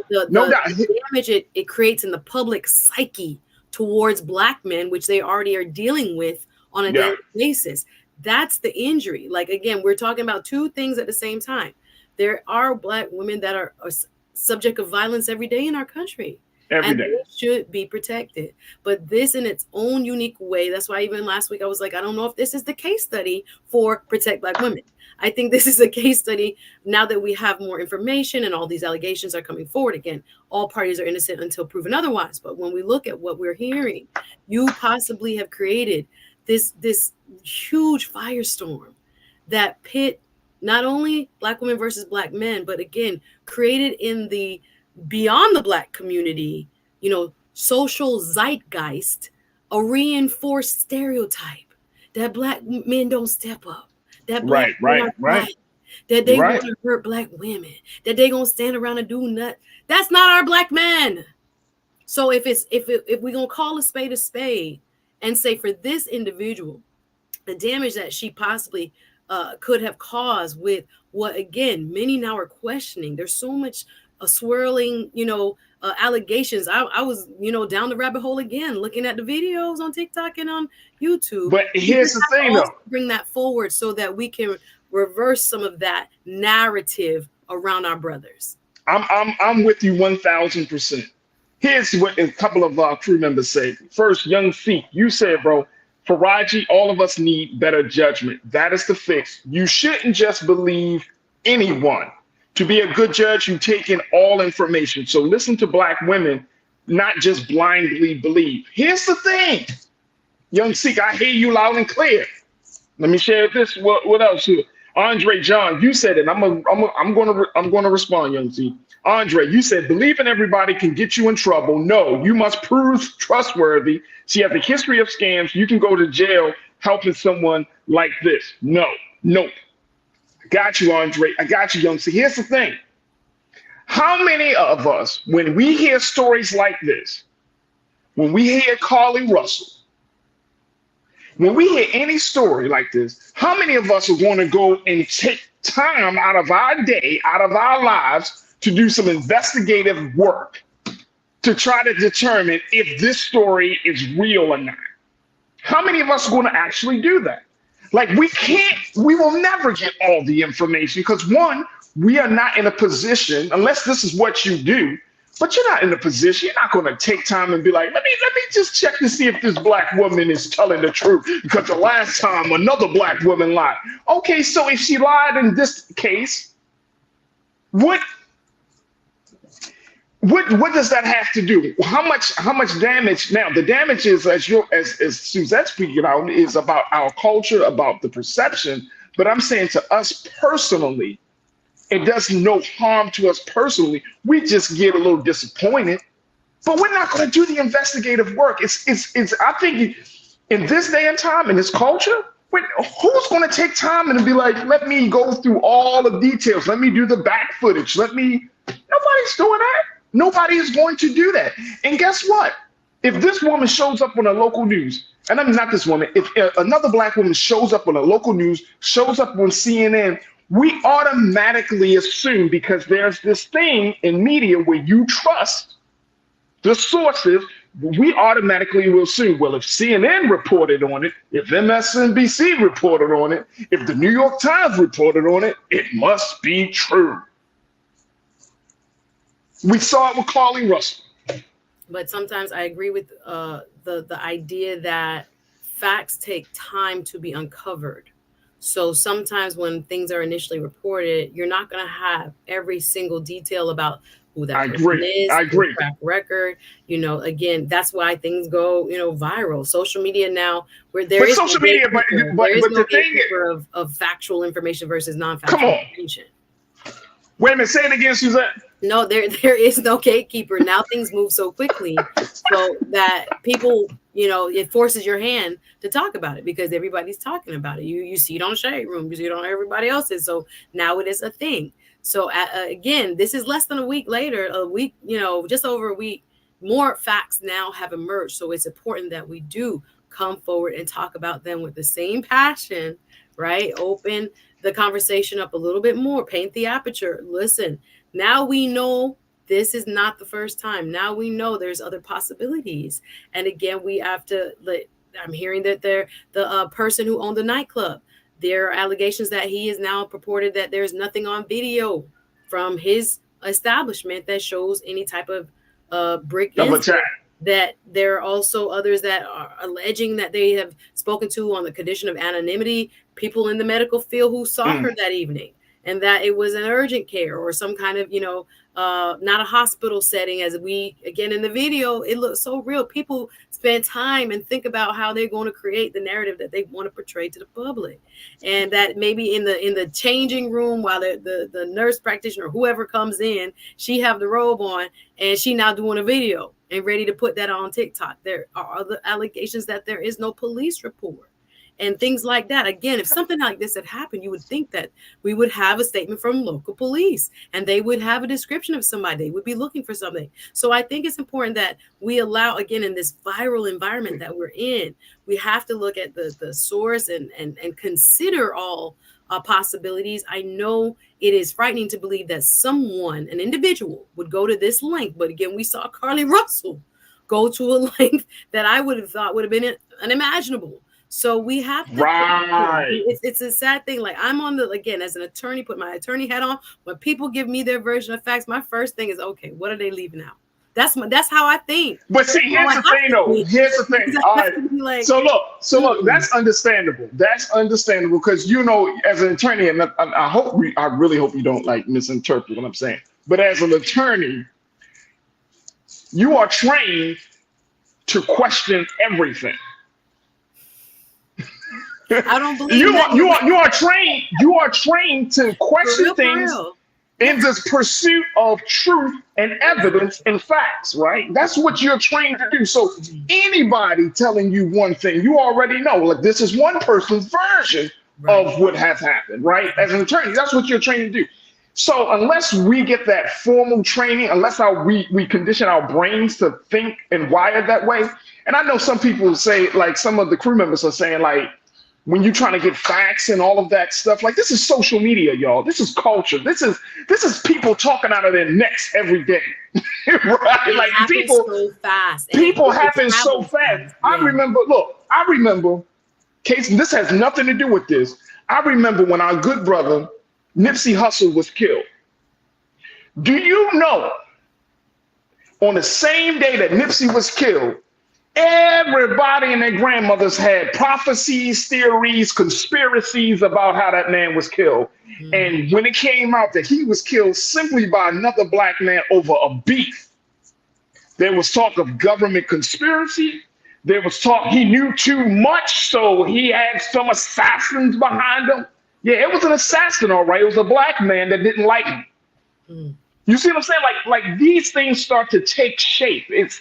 The damage it creates in the public psyche towards Black men, which they already are dealing with on a daily basis. That's the injury. Like, again, we're talking about 2 things at the same time. There are Black women that are subject of violence every day in our country. Every day. They should be protected. But this in its own unique way, that's why even last week I was like, I don't know if this is the case study for Protect Black Women. I think this is a case study now that we have more information and all these allegations are coming forward. Again, all parties are innocent until proven otherwise. But when we look at what we're hearing, you possibly have created this huge firestorm that pit not only Black women versus Black men, but again, created in the beyond the Black community, social zeitgeist, a reinforced stereotype that Black men don't step up, that Black men are that they want to hurt Black women, that they gonna stand around and do nothing. That's not our Black men. So if we're gonna call a spade and say for this individual, the damage that she possibly could have caused with what, again, many now are questioning. There's so much swirling, allegations. I was, down the rabbit hole again, looking at the videos on TikTok and on YouTube. But here's the thing, though. Bring that forward so that we can reverse some of that narrative around our brothers. I'm with you 1,000%. Here's what a couple of our crew members say. First, Young Feet, you said, bro, Farajii, all of us need better judgment. That is the fix. You shouldn't just believe anyone. To be a good judge, you take in all information. So listen to Black women, not just blindly believe. Here's the thing, Young Sikh, I hear you loud and clear. Let me share this. What else here? Andre John, you said it. I'm gonna respond, Young Sikh. Andre, you said believing everybody can get you in trouble. No, you must prove trustworthy. She has a history of scams. You can go to jail helping someone like this. No, nope. Got you, Andre. I got you, Young. So here's the thing. How many of us, when we hear stories like this, when we hear Carly Russell, when we hear any story like this, how many of us are going to go and take time out of our day, out of our lives, to do some investigative work to try to determine if this story is real or not? How many of us are going to actually do that? Like, we will never get all the information because, one, we are not in a position, unless this is what you do, But you're not in a position, you're not going to take time and be like, let me just check to see if this black woman is telling the truth, because the last time another black woman lied. Okay, so if she lied in this case, what does that have to do? How much damage? Now, the damage is, as Suzette speaking out, is about our culture, about the perception. But I'm saying to us personally, it does no harm to us personally. We just get a little disappointed, but we're not going to do the investigative work. It's I think in this day and time, in this culture, who's going to take time and be like, let me go through all the details. Let me do the back footage. Nobody's doing that. Nobody is going to do that. And guess what? If this woman shows up on a local news, and I'm not this woman, if another black woman shows up on a local news, shows up on CNN, we automatically assume, because there's this thing in media where you trust the sources, we automatically will assume, well, if CNN reported on it, if MSNBC reported on it, if the New York Times reported on it, it must be true. We saw it with Carly Russell. But sometimes I agree with the idea that facts take time to be uncovered. So sometimes when things are initially reported, you're not going to have every single detail about who that person is, I agree. Track record. Again, that's why things go, viral. Social media now, where there is social media, but the thing is, of factual information versus non-factual information. Wait a minute, say it again, Suzette. No, there is no gatekeeper. Now things move so quickly so that people, it forces your hand to talk about it because everybody's talking about it. You see it on Shade Room, you see it on everybody else's. So now it is a thing. So again, this is less than a week later, just over a week, more facts now have emerged. So it's important that we do come forward and talk about them with the same passion, right? Open the conversation up a little bit more, paint the aperture. Listen, now we know this is not the first time. Now we know there's other possibilities. And again, we have to, I'm hearing that the person who owned the nightclub, there are allegations that he is now purported that there's nothing on video from his establishment that shows any type of brick incident. That there are also others that are alleging that they have spoken to on the condition of anonymity, people in the medical field who saw her that evening, and that it was an urgent care or some kind of, not a hospital setting. As we, again, in the video, it looks so real. People spend time and think about how they're going to create the narrative that they want to portray to the public. And that maybe in the changing room while the nurse practitioner, whoever comes in, she have the robe on and she now doing a video and ready to put that on TikTok. There are other allegations that there is no police report and things like that. Again, if something like this had happened, you would think that we would have a statement from local police and they would have a description of somebody. They would be looking for something. So I think it's important that we allow, again, in this viral environment that we're in, we have to look at the source and consider all possibilities. I know it is frightening to believe that someone, an individual, would go to this length. But again, we saw Carly Russell go to a length that I would have thought would have been unimaginable. So we have to, it's a sad thing. Like I'm on again, as an attorney, put my attorney hat on. When people give me their version of facts, my first thing is, okay, what are they leaving out? That's how I think. But see, here's the thing though. Here's the thing. All right. So look, that's understandable. That's understandable because, as an attorney, and I really hope you don't misinterpret what I'm saying. But as an attorney, you are trained to question everything. I don't believe you are trained to question things in this pursuit of truth and evidence and facts, right? That's what you're trained to do. So anybody telling you one thing, you already know, this is one person's version of what has happened, right? As an attorney, that's what you're trained to do. So unless we get that formal training, unless we condition our brains to think and wire that way, and I know some people say, some of the crew members are saying, when you're trying to get facts and all of that stuff, this is social media, y'all. This is culture. This is people talking out of their necks every day, right? People so fast. People happen so fast. Yeah. I remember, Case, and this has nothing to do with this. I remember when our good brother Nipsey Hussle was killed. Do you know on the same day that Nipsey was killed, everybody and their grandmothers had prophecies, theories, conspiracies about how that man was killed. And when it came out that he was killed simply by another black man over a beef, there was talk of government conspiracy. There was talk he knew too much, so he had some assassins behind him. Yeah, it was an assassin, all right. It was a black man that didn't like him. You see what I'm saying? Like these things start to take shape. It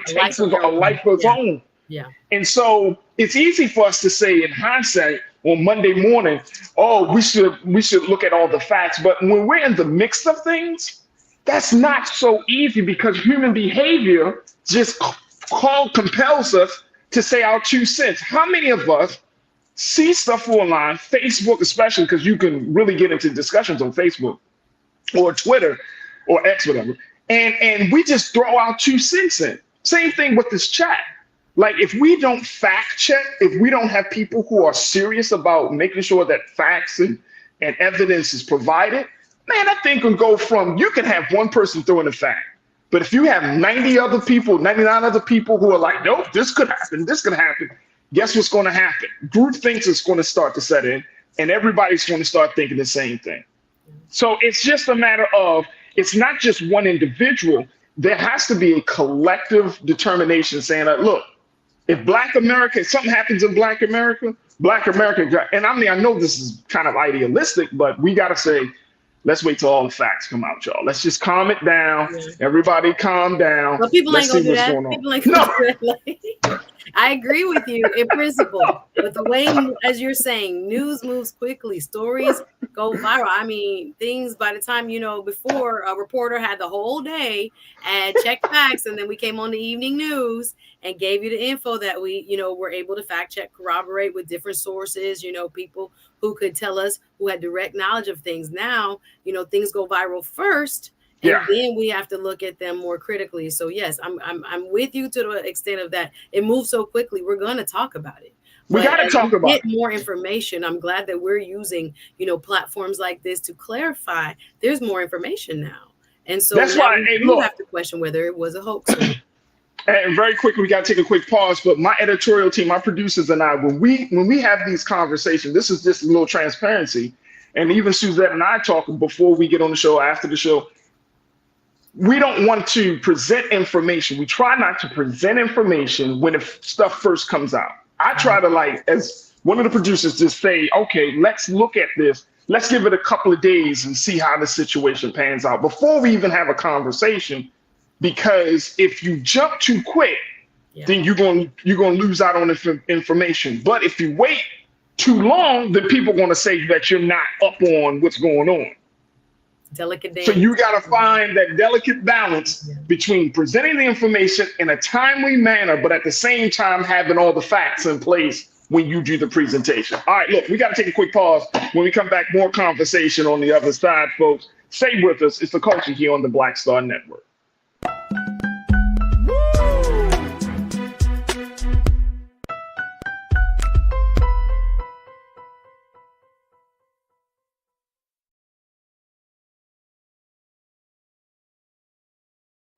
takes a life of its own. Yeah. And so it's easy for us to say in hindsight on Monday morning, oh, we should look at all the facts. But when we're in the mix of things, that's not so easy because human behavior just compels us to say our 2 cents. How many of us see stuff online, Facebook especially, because you can really get into discussions on Facebook or Twitter or X, whatever, and we just throw our 2 cents in. Same thing with this chat. Like if we don't fact check, if we don't have people who are serious about making sure that facts and evidence is provided, man, that thing can go from, you can have one person throwing a fact, but if you have 99 other people who are like, nope, this could happen, guess what's going to happen? Groupthink is going to start to set in, and everybody's going to start thinking the same thing. So it's just a matter of, it's not just one individual. There has to be a collective determination saying, look, if something happens in Black America, and I know this is kind of idealistic, but we got to say, let's wait till all the facts come out, y'all. Let's just calm it down. Yeah. Everybody calm down. Well, people ain't gonna do that. People ain't gonna do that. I agree with you in principle, but the way, as you're saying, news moves quickly, stories go viral. I mean, things by the time, before a reporter had the whole day and checked facts, and then we came on the evening news and gave you the info that we, were able to fact check, corroborate with different sources, people who could tell us, who had direct knowledge of things. Now, things go viral first. And then we have to look at them more critically. So yes, I'm with you to the extent of that. It moves so quickly. We're going to talk about it. We got to talk about it. More information. I'm glad that we're using, platforms like this to clarify. There's more information now, and so that's why we have to question whether it was a hoax. And very quickly, we got to take a quick pause. But my editorial team, my producers, and I, when we have these conversations, this is just a little transparency. And even Suzette and I talk before we get on the show, after the show. We don't want to present information. We try not to present information when stuff first comes out. I try to, as one of the producers, just say, okay, let's look at this. Let's give it a couple of days and see how the situation pans out before we even have a conversation. Because if you jump too quick, then you're going to lose out on information. But if you wait too long, then people are going to say that you're not up on what's going on. Delicate dance. So you got to find that delicate balance between presenting the information in a timely manner, but at the same time having all the facts in place when you do the presentation. All right, look, we got to take a quick pause. When we come back, more conversation on the other side, folks. Stay with us. It's The Culture here on the Black Star Network.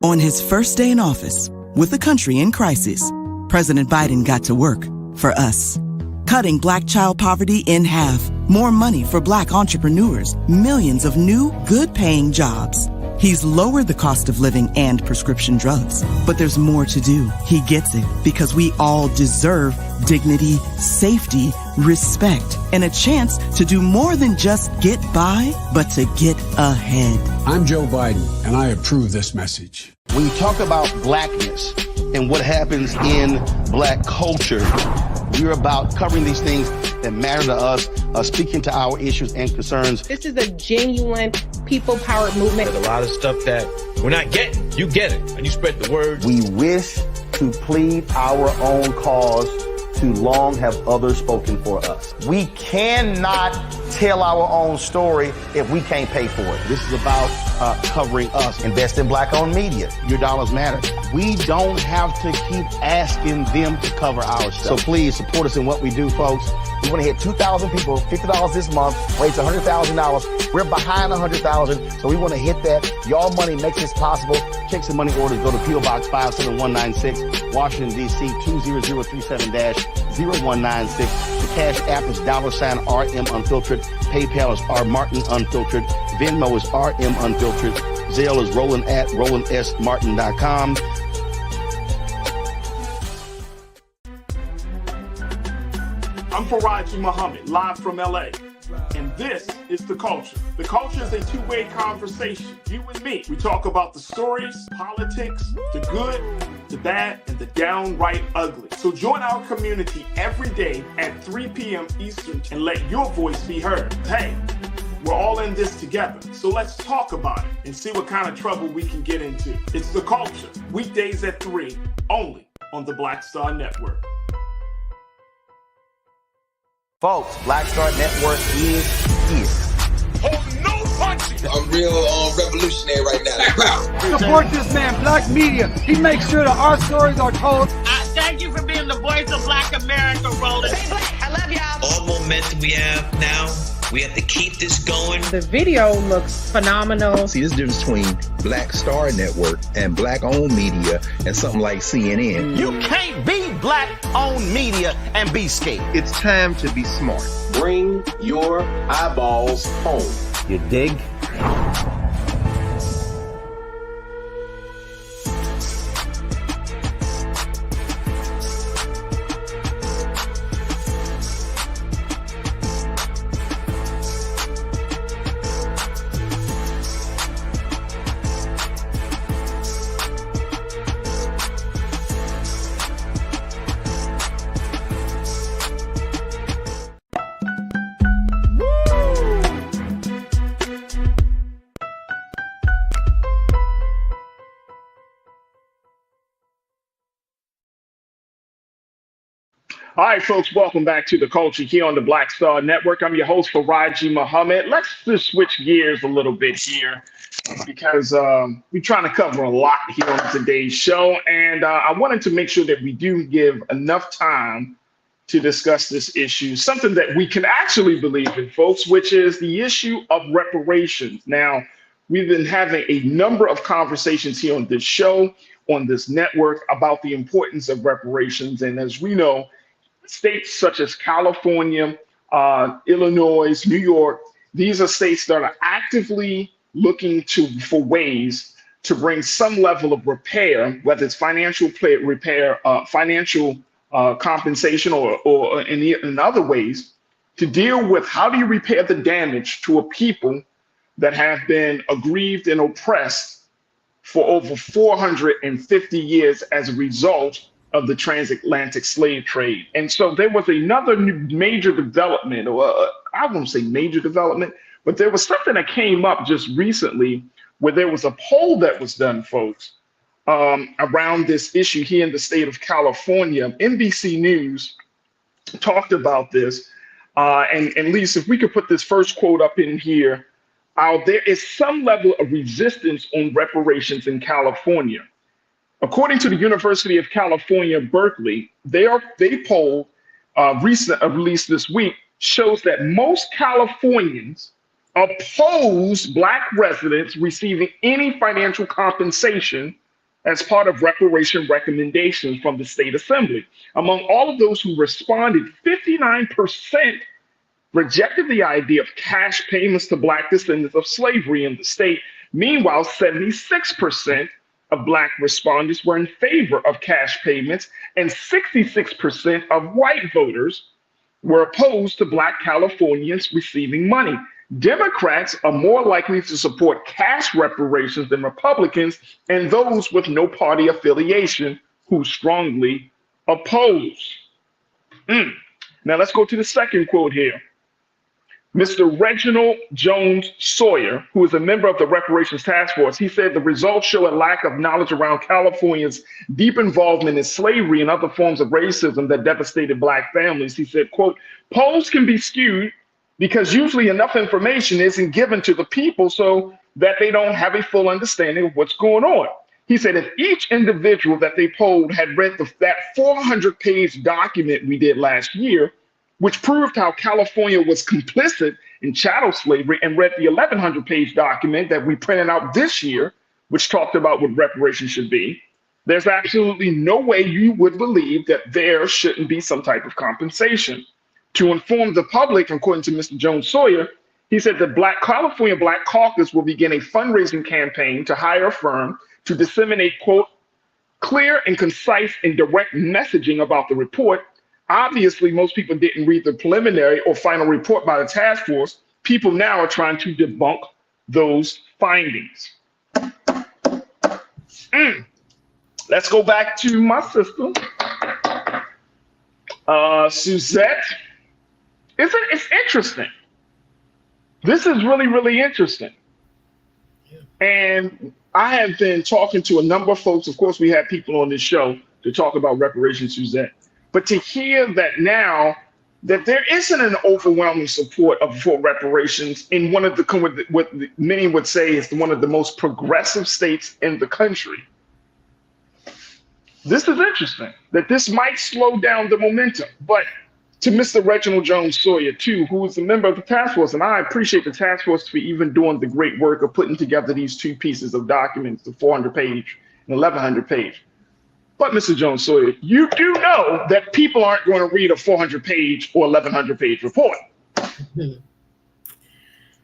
On his first day in office, with the country in crisis, President Biden got to work for us. Cutting Black child poverty in half, more money for Black entrepreneurs, millions of new, good-paying jobs. He's lowered the cost of living and prescription drugs. But there's more to do. He gets it because we all deserve dignity, safety, respect, and a chance to do more than just get by, but to get ahead. I'm Joe Biden, and I approve this message. When you talk about blackness and what happens in Black culture, we're about covering these things that matter to us, speaking to our issues and concerns. This is a genuine people-powered movement. There's a lot of stuff that we're not getting. You get it, and you spread the word. We wish to plead our own cause, to long have others spoken for us. We cannot tell our own story if we can't pay for it. This is about covering us. Invest in Black-owned media. Your dollars matter. We don't have to keep asking them to cover our stuff. So please support us in what we do, folks. We want to hit 2,000 people, $50 this month, raise $100,000. We're behind 100,000, so we want to hit that. Y'all money makes this possible. Checks and money orders go to P.O. Box 57196, Washington, D.C. 20037-0196. The Cash App is $RM Unfiltered. PayPal is R Martin Unfiltered. Venmo is RM Unfiltered. Zelle is Roland at RolandSMartin.com. I'm Farajii Muhammad, live from LA. And this is The Culture. The Culture is a two-way conversation. You and me. We talk about the stories, politics, the good, the bad, and the downright ugly. So join our community every day at 3 p.m. Eastern and let your voice be heard. Hey, we're all in this together. So let's talk about it and see what kind of trouble we can get into. It's The Culture, weekdays at 3, only on the Black Star Network. Folks, Black Star Network is here. Oh, no punching! I'm real revolutionary right now. Support this man, Black Media. He makes sure that our stories are told. Thank you for being the voice of Black America, Roland. Stay black. I love y'all. All momentum we have now, we have to keep this going. The video looks phenomenal. See, this difference between Black Star Network and black-owned media and something like CNN. You can't be black-owned media and be scared. It's time to be smart. Bring your eyeballs home. You dig? All right, folks, welcome back to The Culture here on the Black Star Network. I'm your host, Farajii Muhammad. Let's just switch gears a little bit here because we're trying to cover a lot here on today's show. And I wanted to make sure that we do give enough time to discuss this issue, something that we can actually believe in, folks, which is the issue of reparations. Now, we've been having a number of conversations here on this show, on this network, about the importance of reparations. And as we know, states such as California, Illinois, New York, these are states that are actively looking for ways to bring some level of repair, whether it's financial repair, financial compensation, or in other ways, to deal with how do you repair the damage to a people that have been aggrieved and oppressed for over 450 years as a result of the transatlantic slave trade. And so there was another major development, or I won't say major development, but there was something that came up just recently where there was a poll that was done, folks, around this issue here in the state of California. NBC News talked about this. And Lisa, if we could put this first quote up in here, there is some level of resistance on reparations in California. According to the University of California, Berkeley, they polled released this week shows that most Californians oppose Black residents receiving any financial compensation as part of reparation recommendations from the state assembly. Among all of those who responded, 59% rejected the idea of cash payments to Black descendants of slavery in the state. Meanwhile, 76% of Black respondents were in favor of cash payments, and 66% of white voters were opposed to Black Californians receiving money. Democrats are more likely to support cash reparations than Republicans, and those with no party affiliation who strongly oppose. Now let's go to the second quote here. Mr. Reginald Jones Sawyer, who is a member of the Reparations Task Force, he said the results show a lack of knowledge around California's deep involvement in slavery and other forms of racism that devastated Black families. He said, quote, polls can be skewed because usually enough information isn't given to the people so that they don't have a full understanding of what's going on. He said if each individual that they polled had read that 400-page document we did last year, which proved how California was complicit in chattel slavery, and read the 1,100-page document that we printed out this year, which talked about what reparations should be, there's absolutely no way you would believe that there shouldn't be some type of compensation. To inform the public, according to Mr. Jones-Sawyer, he said the California Black Caucus will begin a fundraising campaign to hire a firm to disseminate, quote, clear and concise and direct messaging about the report. Obviously, most people didn't read the preliminary or final report by the task force. People now are trying to debunk those findings. Let's go back to my sister, Suzette. It's interesting. This is really, really interesting. And I have been talking to a number of folks. Of course, we had people on this show to talk about reparations, Suzette. But to hear that now that there isn't an overwhelming support for reparations in one of what many would say is one of the most progressive states in the country. This is interesting, that this might slow down the momentum. But to Mr. Reginald Jones-Sawyer, too, who is a member of the task force, and I appreciate the task force for even doing the great work of putting together these two pieces of documents, the 400-page and 1,100-page. But Mr. Jones-Sawyer, you do know that people aren't going to read a 400-page or 1,100-page report.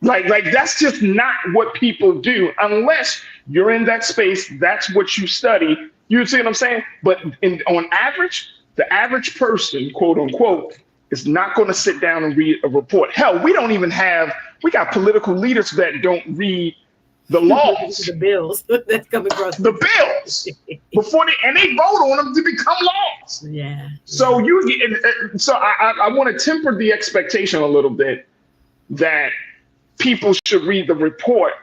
Like that's just not what people do unless you're in that space. That's what you study. You see what I'm saying? But on average, the average person, quote unquote, is not going to sit down and read a report. Hell, we got political leaders that don't read the laws, the bills that's coming across the bills before they vote on them to become laws. Yeah. So I want to temper the expectation a little bit that people should read the report,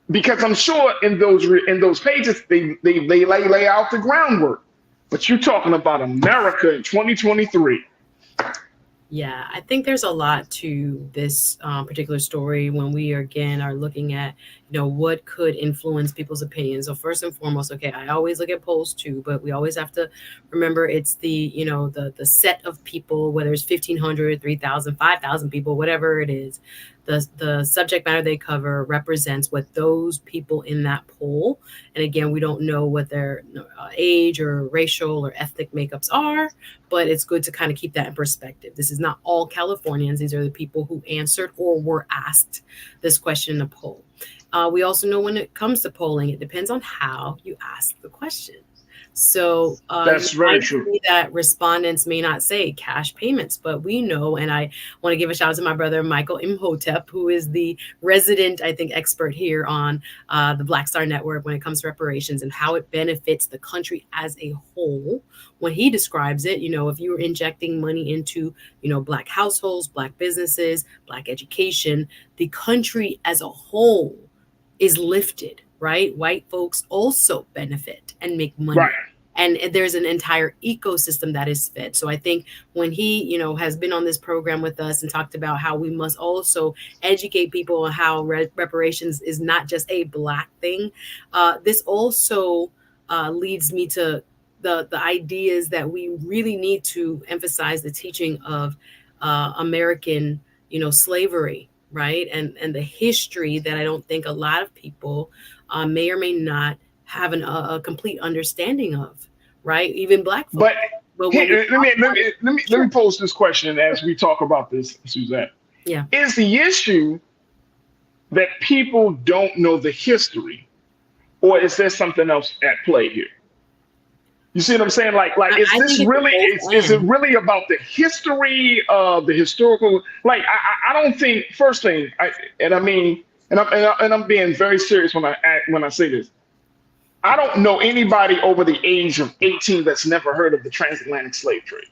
because I'm sure in those pages they lay out the groundwork. But you're talking about America in 2023. Yeah, I think there's a lot to this particular story when we are looking at, what could influence people's opinions. So first and foremost, okay, I always look at polls too, but we always have to remember it's the set of people, whether it's 1,500, 3,000, 5,000 people, whatever it is. The subject matter they cover represents what those people in that poll, and again, we don't know what their age or racial or ethnic makeups are, but it's good to kind of keep that in perspective. This is not all Californians. These are the people who answered or were asked this question in the poll. We also know when it comes to polling, it depends on how you ask the question. So that's very true. That respondents may not say cash payments, but we know, and I want to give a shout out to my brother Michael Imhotep, who is the resident, I think, expert here on the Black Star Network when it comes to reparations and how it benefits the country as a whole. When he describes it, if you were injecting money into, Black households, Black businesses, Black education, the country as a whole is lifted. Right? White folks also benefit and make money. Right. And there's an entire ecosystem that is fed. So I think when he, has been on this program with us and talked about how we must also educate people on how reparations is not just a Black thing, this also leads me to the ideas that we really need to emphasize the teaching of American, slavery. Right. And the history that I don't think a lot of people may or may not have a complete understanding of. Right. Even Black folks. But let me pose this question as we talk about this, Suzette. Yeah. Is the issue that people don't know the history, or is there something else at play here? You see what I'm saying? Is it really about the history of the historical? I don't think, first thing, I'm being very serious when I say this. I don't know anybody over the age of 18 that's never heard of the transatlantic slave trade.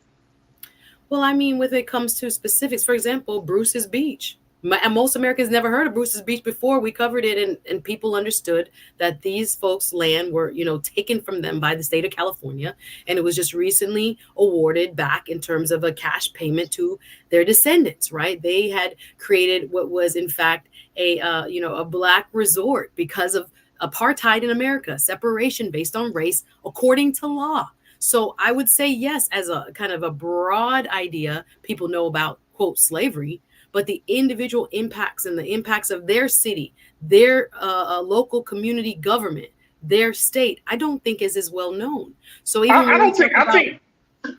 Well, when it comes to specifics, for example, Bruce's Beach. And most Americans never heard of Bruce's Beach before. We covered it and people understood that these folks' land were, taken from them by the state of California. And it was just recently awarded back in terms of a cash payment to their descendants, right? They had created what was in fact a Black resort because of apartheid in America, separation based on race, according to law. So I would say yes, as a kind of a broad idea, people know about, quote, slavery, but the individual impacts and the impacts of their city, their local community government, their state, I don't think is as well known. So even I think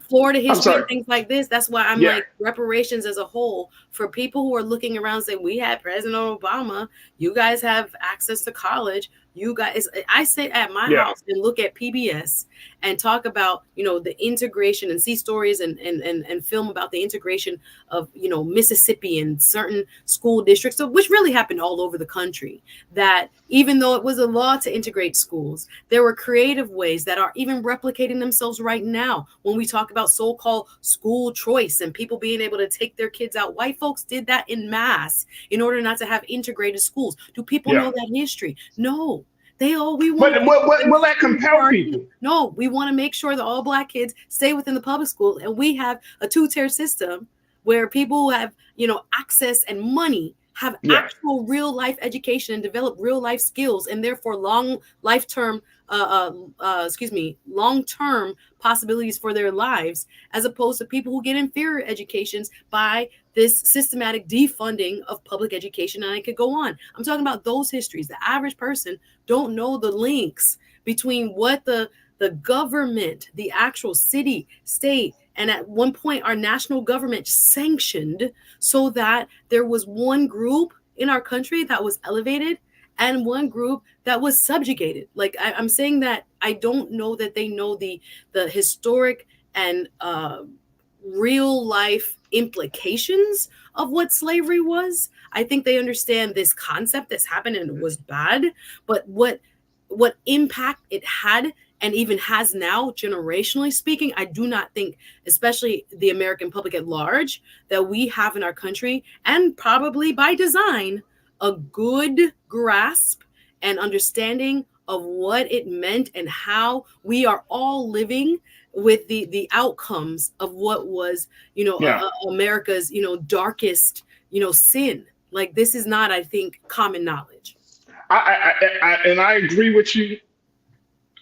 Florida history and things like this, that's why I'm like, reparations as a whole, for people who are looking around and say, we had President Obama, you guys have access to college, you guys, I sit at my house and look at PBS and talk about, you know, the integration and see stories and film about the integration of, you know, Mississippi and certain school districts, so, which really happened all over the country, that even though it was a law to integrate schools, there were creative ways that are even replicating themselves right now. When we talk about so-called school choice and people being able to take their kids out, white folks did that in mass in order not to have integrated schools. Do people know that history? No. We want. But will that compel people? No, we want to make sure that all Black kids stay within the public school, and we have a two-tier system where people who have, you know, access and money have actual real life education and develop real life skills, and therefore long-term possibilities for their lives, as opposed to people who get inferior educations by this systematic defunding of public education. And I could go on. I'm talking about those histories. The average person don't know the links between what the government, the actual city, state, and at one point our national government sanctioned, so that there was one group in our country that was elevated and one group that was subjugated. Like I'm saying that I don't know that they know the historic and real life implications of what slavery was. I think they understand this concept that's happened and it was bad, but what impact it had and even has now, generationally speaking, I do not think, especially the American public at large, that we have in our country, and probably by design, a good grasp and understanding of what it meant and how we are all living with the outcomes of what was, you know, America's, you know, darkest, you know, sin. Like, this is not, I think, common knowledge. I agree with you.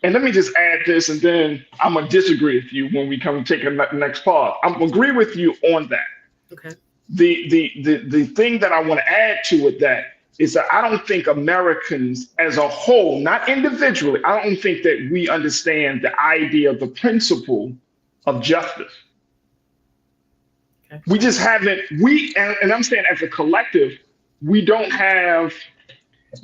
And let me just add this, and then I'm gonna disagree with you when we come take a next pause. I'm agree with you on that. Okay. The thing that I want to add to it that is that I don't think Americans as a whole, not individually, I don't think that we understand the idea of the principle of justice. Okay. We just haven't, and I'm saying as a collective, we don't have,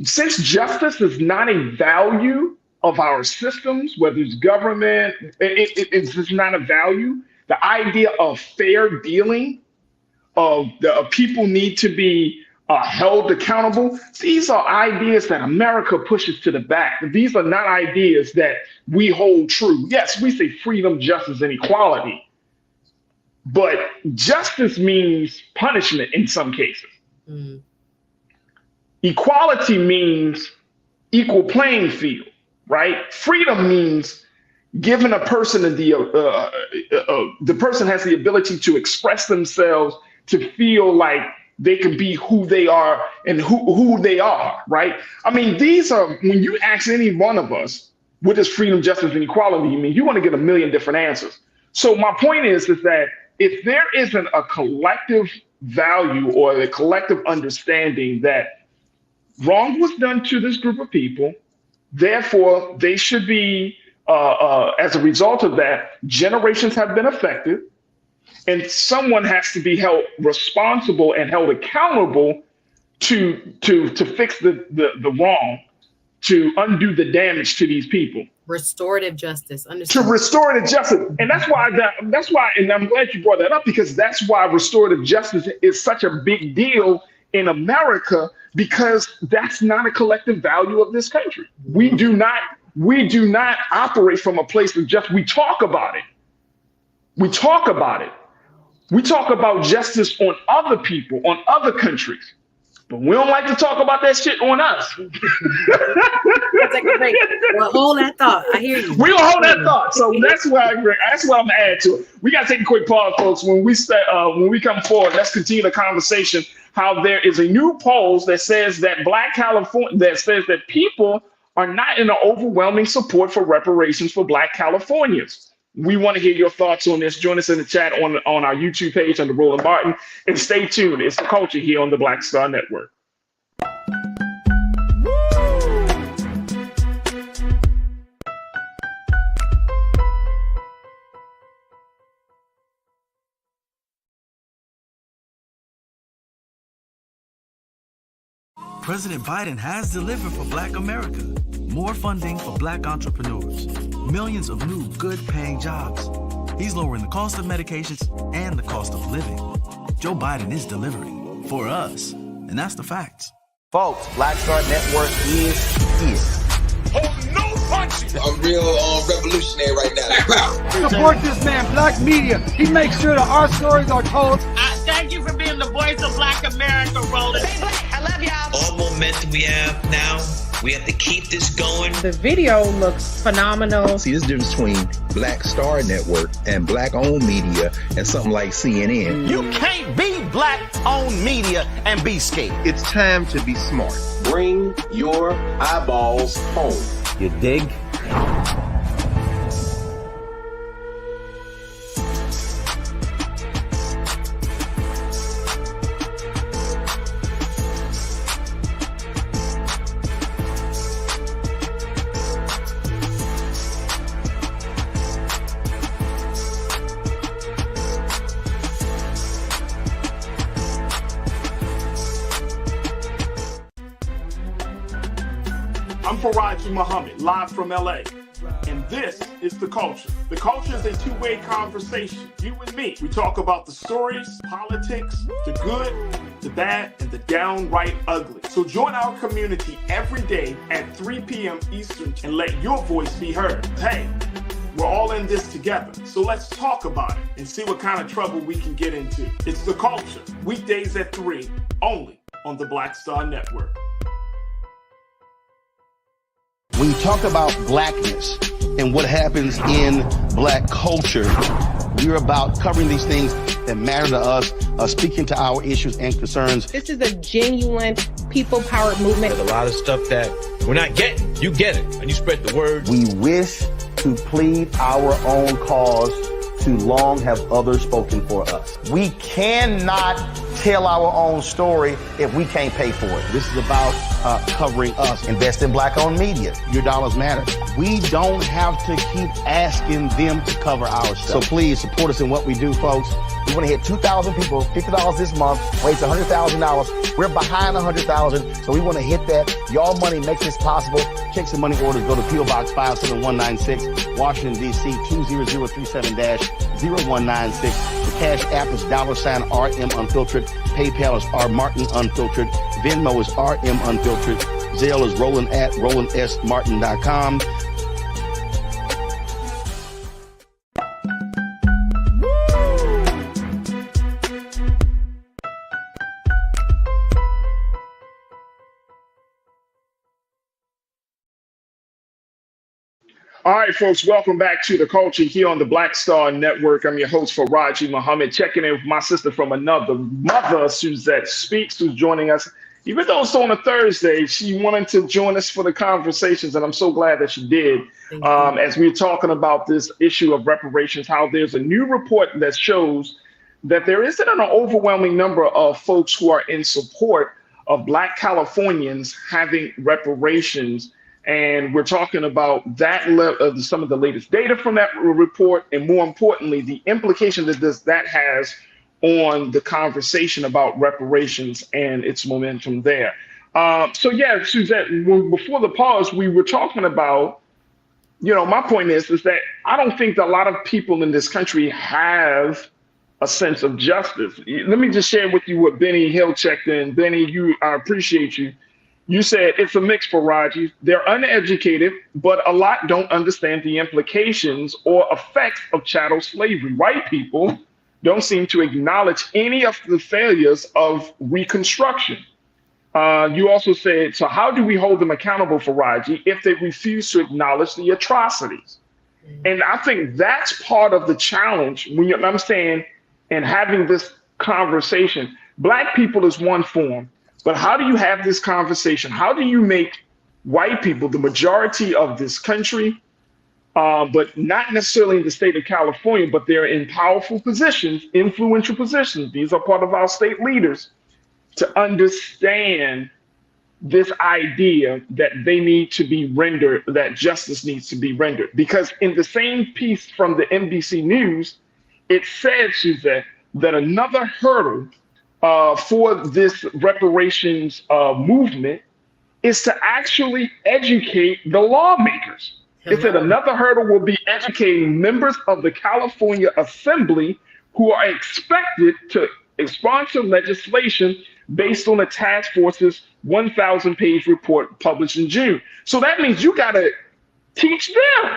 since justice is not a value of our systems, whether it's government, it's just not a value. The idea of fair dealing, of people need to be held accountable. These are ideas that America pushes to the back. These are not ideas that we hold true. Yes, we say freedom, justice, and equality, but justice means punishment in some cases. Mm. Equality means equal playing field. Right? Freedom means giving a person the person has the ability to express themselves, to feel like they can be who they are and who they are, right? I mean, these are, when you ask any one of us, what does freedom, justice, and equality mean? You want to get a million different answers. So my point is that if there isn't a collective value or a collective understanding that wrong was done to this group of people, therefore, they should be, as a result of that, generations have been affected, and someone has to be held responsible and held accountable to fix the wrong, to undo the damage to these people. Restorative justice. To restorative justice. And that's why, and I'm glad you brought that up, because that's why restorative justice is such a big deal in America, because that's not a collective value of this country. We do not operate from a place of justice. We talk about it. We talk about justice on other people, on other countries, but we don't like to talk about that shit on us. Let's take a break. Well, hold that thought. I hear you. We will hold that thought. So that's what I agree. That's what I'm gonna add to it. We gotta take a quick pause, folks. When we come forward, let's continue the conversation. How there is a new poll that says that that says that people are not in an overwhelming support for reparations for Black Californians. We want to hear your thoughts on this. Join us in the chat on our YouTube page under Roland Martin, and stay tuned. It's The Culture here on the Black Star Network. President Biden has delivered for Black America. More funding for Black entrepreneurs. Millions of new good-paying jobs. He's lowering the cost of medications and the cost of living. Joe Biden is delivering for us, and that's the facts. Folks, Black Star Network is here. Oh, no punching! I'm real revolutionary right now. Support this man, Black media. He makes sure that our stories are told. Thank you for being the voice of Black America, Roland. Stay black. I love y'all. All momentum we have now, we have to keep this going. The video looks phenomenal. See, there's a difference between Black Star Network and Black-owned media and something like CNN. You can't be Black-owned media and be scared. It's time to be smart. Bring your eyeballs home. You dig? I'm Farajii Muhammad, live from LA. And this is The Culture. The Culture is a two-way conversation. You and me. We talk about the stories, politics, the good, the bad, and the downright ugly. So join our community every day at 3 p.m. Eastern and let your voice be heard. Hey, we're all in this together. So let's talk about it and see what kind of trouble we can get into. It's The Culture. Weekdays at 3, only on the Black Star Network. When you talk about blackness and what happens in Black culture, we're about covering these things that matter to us, speaking to our issues and concerns. This is a genuine people-powered movement. There's a lot of stuff that we're not getting. You get it, and you spread the word. We wish to plead our own cause. Too long have others spoken for us. We cannot tell our own story if we can't pay for it. This is about covering us. Invest in Black-owned media. Your dollars matter. We don't have to keep asking them to cover our stuff. So please support us in what we do, folks. We want to hit 2,000 people, $50 this month, raise $100,000. We're behind 100,000, so we want to hit that. Y'all money makes this possible. Check some money orders. Go to P.O. Box 57196, Washington, D.C. 20037-0196. The Cash App is $RM Unfiltered. PayPal is R Martin Unfiltered. Venmo is RM Unfiltered. Zelle is Roland at RolandSMartin.com. All right, folks, welcome back to The Culture here on the Black Star Network. I'm your host, Farajii Muhammad, checking in with my sister from another mother, Suzette Speaks, who's joining us. Even though it's on a Thursday, she wanted to join us for the conversations, and I'm so glad that she did. As we're talking about this issue of reparations, how there's a new report that shows that there isn't an overwhelming number of folks who are in support of Black Californians having reparations. And we're talking about that some of the latest data from that report, and more importantly, the implication that that has on the conversation about reparations and its momentum there. So yeah, Suzette, before the pause, we were talking about, my point is that I don't think that a lot of people in this country have a sense of justice. Let me just share with you what Benny Hill checked in. Benny, I appreciate you. You said it's a mix, Farajii. They're uneducated, but a lot don't understand the implications or effects of chattel slavery. White people don't seem to acknowledge any of the failures of Reconstruction. You also said, so how do we hold them accountable, Farajii, if they refuse to acknowledge the atrocities? And I think that's part of the challenge when I'm saying, and having this conversation. Black people is one form. But how do you have this conversation? How do you make white people, the majority of this country, but not necessarily in the state of California, but they're in powerful positions, influential positions. These are part of our state leaders, to understand this idea that they need to be rendered, that justice needs to be rendered. Because in the same piece from the NBC News, it said, Suzette, that another hurdle for this reparations movement is to actually educate the lawmakers. It said another hurdle will be educating members of the California Assembly who are expected to sponsor legislation based on the task force's 1,000-page report published in June. So that means you got to teach them.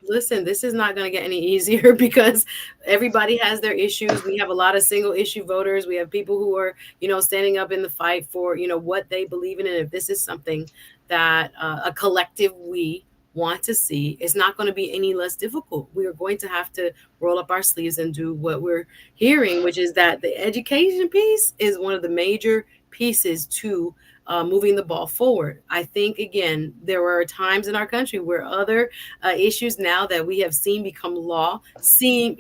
Listen, this is not going to get any easier because everybody has their issues. We have a lot of single issue voters. We have people who are, standing up in the fight for, what they believe in. And if this is something that a collective we want to see, it's not going to be any less difficult. We are going to have to roll up our sleeves and do what we're hearing, which is that the education piece is one of the major pieces to moving the ball forward. I think, again, there are times in our country where other issues now that we have seen become law seem,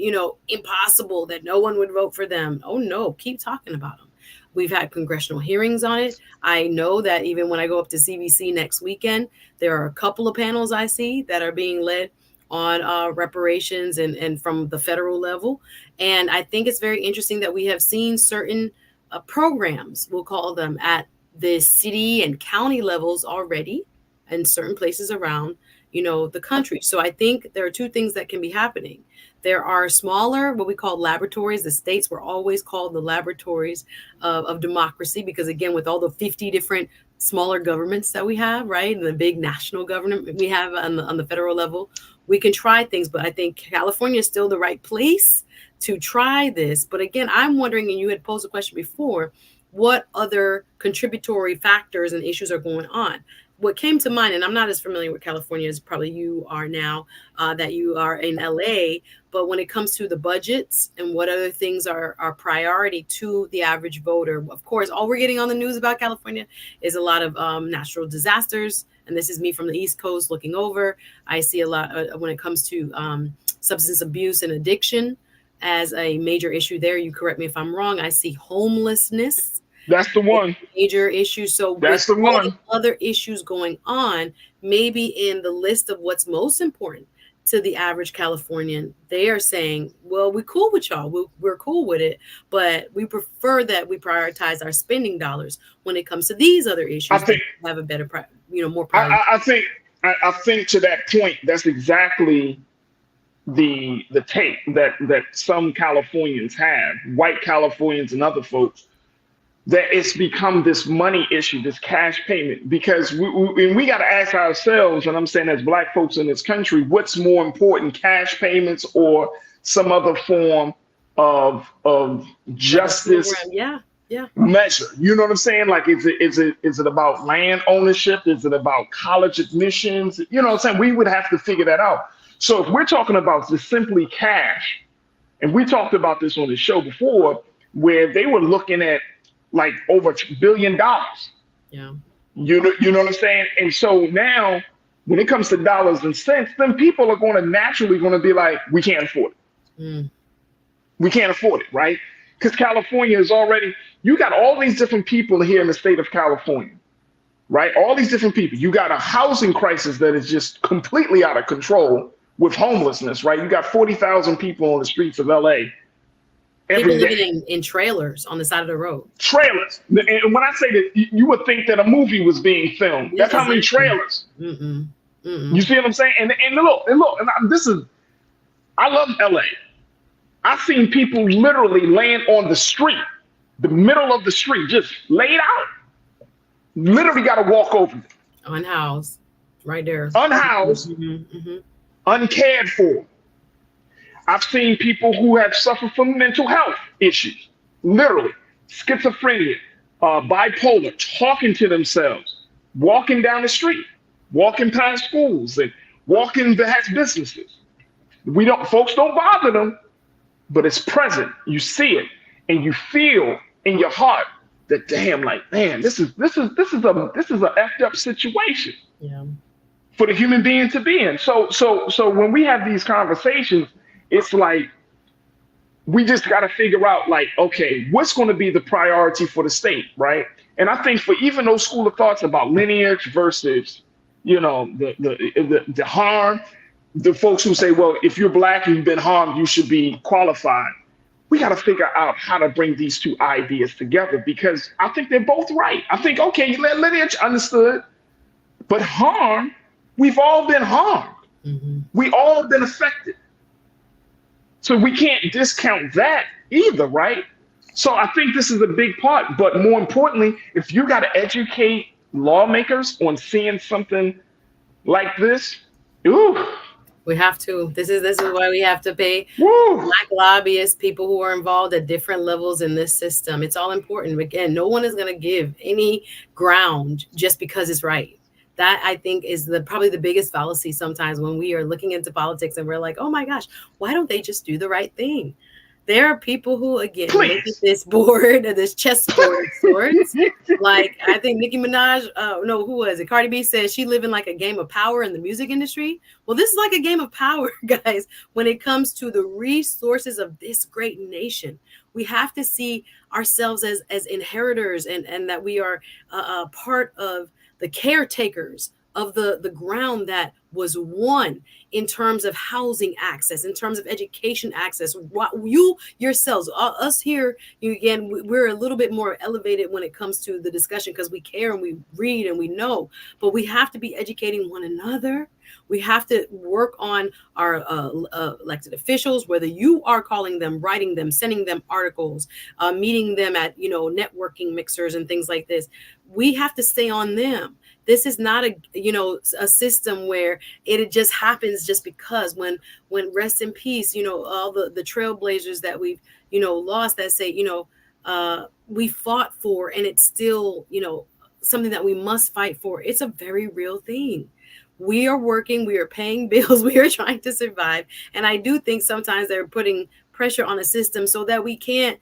impossible, that no one would vote for them. Oh, no, keep talking about them. We've had congressional hearings on it. I know that even when I go up to CBC next weekend, there are a couple of panels I see that are being led on reparations and from the federal level. And I think it's very interesting that we have seen certain programs, we'll call them, at the city and county levels already in certain places around, the country. So I think there are two things that can be happening. There are smaller, what we call laboratories. The states were always called the laboratories of democracy because, again, with all the 50 different smaller governments that we have, right, and the big national government we have on the federal level, we can try things. But I think California is still the right place to try this. But again, I'm wondering, and you had posed a question before, what other contributory factors and issues are going on? What came to mind, and I'm not as familiar with California as probably you are now, that you are in LA, but when it comes to the budgets and what other things are priority to the average voter, of course, all we're getting on the news about California is a lot of natural disasters. And this is me from the East Coast looking over. I see a lot when it comes to substance abuse and addiction as a major issue there. You correct me if I'm wrong. I see homelessness. That's the one major issue. So that's the one. Other issues going on, maybe in the list of what's most important to the average Californian, they are saying, well, we're cool with y'all. We're cool with it, but we prefer that we prioritize our spending dollars when it comes to these other issues. I think have a better, more priority. I think to that point, that's exactly the take that some Californians have, white Californians and other folks, that it's become this money issue, this cash payment, because we got to ask ourselves, and I'm saying as Black folks in this country, what's more important, cash payments or some other form of justice measure? You know what I'm saying? Like, is it about land ownership? Is it about college admissions? You know what I'm saying? We would have to figure that out. So if we're talking about just simply cash, and we talked about this on the show before, where they were looking at like over $1 billion. Yeah. You know what I'm saying? And so now when it comes to dollars and cents, then people are going to naturally be like, we can't afford it. We can't afford it, right? Because California is already, you got all these different people here in the state of California, right? All these different people. You got a housing crisis that is just completely out of control with homelessness, right? You got 40,000 people on the streets of LA. People living in trailers on the side of the road. Trailers. And when I say that, you would think that a movie was being filmed. That's how many trailers. You see what I'm saying? And look, I love LA. I've seen people literally laying on the street, the middle of the street, just laid out. Literally got to walk over them. Unhoused, right there. Unhoused, uncared for. I've seen people who have suffered from mental health issues, literally schizophrenia, bipolar, talking to themselves, walking down the street, walking past schools and walking past businesses. Folks don't bother them, but it's present. You see it and you feel in your heart that damn, like, man, this is a effed up situation for the human being to be in. So when we have these conversations, it's like we just got to figure out, like, okay, what's going to be the priority for the state, right? And I think for even those school of thoughts about lineage versus, the harm, the folks who say, well, if you're Black and you've been harmed, you should be qualified. We got to figure out how to bring these two ideas together, because I think they're both right. I think, okay, lineage, understood, but harm, we've all been harmed. We all been affected. So we can't discount that either, right? So I think this is a big part. But more importantly, if you got to educate lawmakers on seeing something like this, we have to. This is why we have to pay Black lobbyists, people who are involved at different levels in this system. It's all important. Again, no one is going to give any ground just because it's right. That, I think, is probably the biggest fallacy sometimes when we are looking into politics and we're like, oh my gosh, why don't they just do the right thing? There are people who, again, look at this board, this chessboard of sorts. Like, I think Nicki Minaj, who was it? Cardi B says she living like a game of power in the music industry. Well, this is like a game of power, guys, when it comes to the resources of this great nation. We have to see ourselves as inheritors and that we are a part of the caretakers of the ground that was won in terms of housing access, in terms of education access. What you yourselves, us here, again, we're a little bit more elevated when it comes to the discussion because we care and we read and we know, but we have to be educating one another. We have to work on our elected officials, whether you are calling them, writing them, sending them articles, meeting them at, networking mixers and things like this. We have to stay on them. This is not a system where it just happens just because when rest in peace, all the trailblazers that we've, lost that say, we fought for, and it's still, something that we must fight for. It's a very real thing. We are working, we are paying bills, we are trying to survive. And I do think sometimes they're putting pressure on a system so that we can't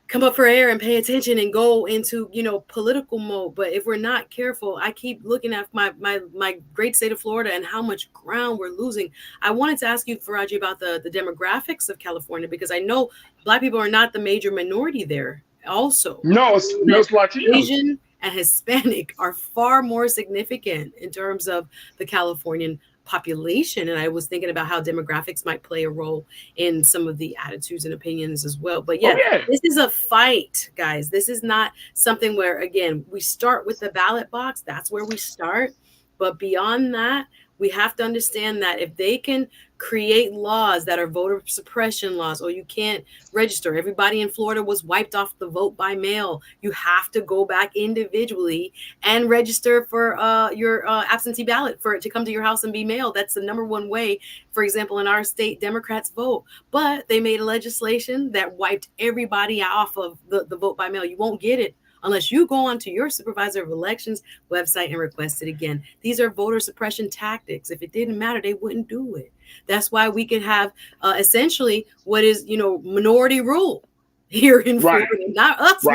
come up for air and pay attention and go into, political mode. But if we're not careful, I keep looking at my great state of Florida and how much ground we're losing. I wanted to ask you, Farajii, about the demographics of California, because I know Black people are not the major minority there also. No, it's Latino. Asian and Hispanic are far more significant in terms of the Californian population. And I was thinking about how demographics might play a role in some of the attitudes and opinions as well. But this is a fight, guys. This is not something where, again, we start with the ballot box. That's where we start. But beyond that, we have to understand that if they can create laws that are voter suppression laws, or you can't register. Everybody in Florida was wiped off the vote by mail. You have to go back individually and register for your absentee ballot for it to come to your house and be mailed. That's the number one way, for example, in our state, Democrats vote. But they made a legislation that wiped everybody off of the vote by mail. You won't get it unless you go onto your supervisor of elections website and request it again. These are voter suppression tactics. If it didn't matter, they wouldn't do it. That's why we can have essentially what is, minority rule here in Florida, not us,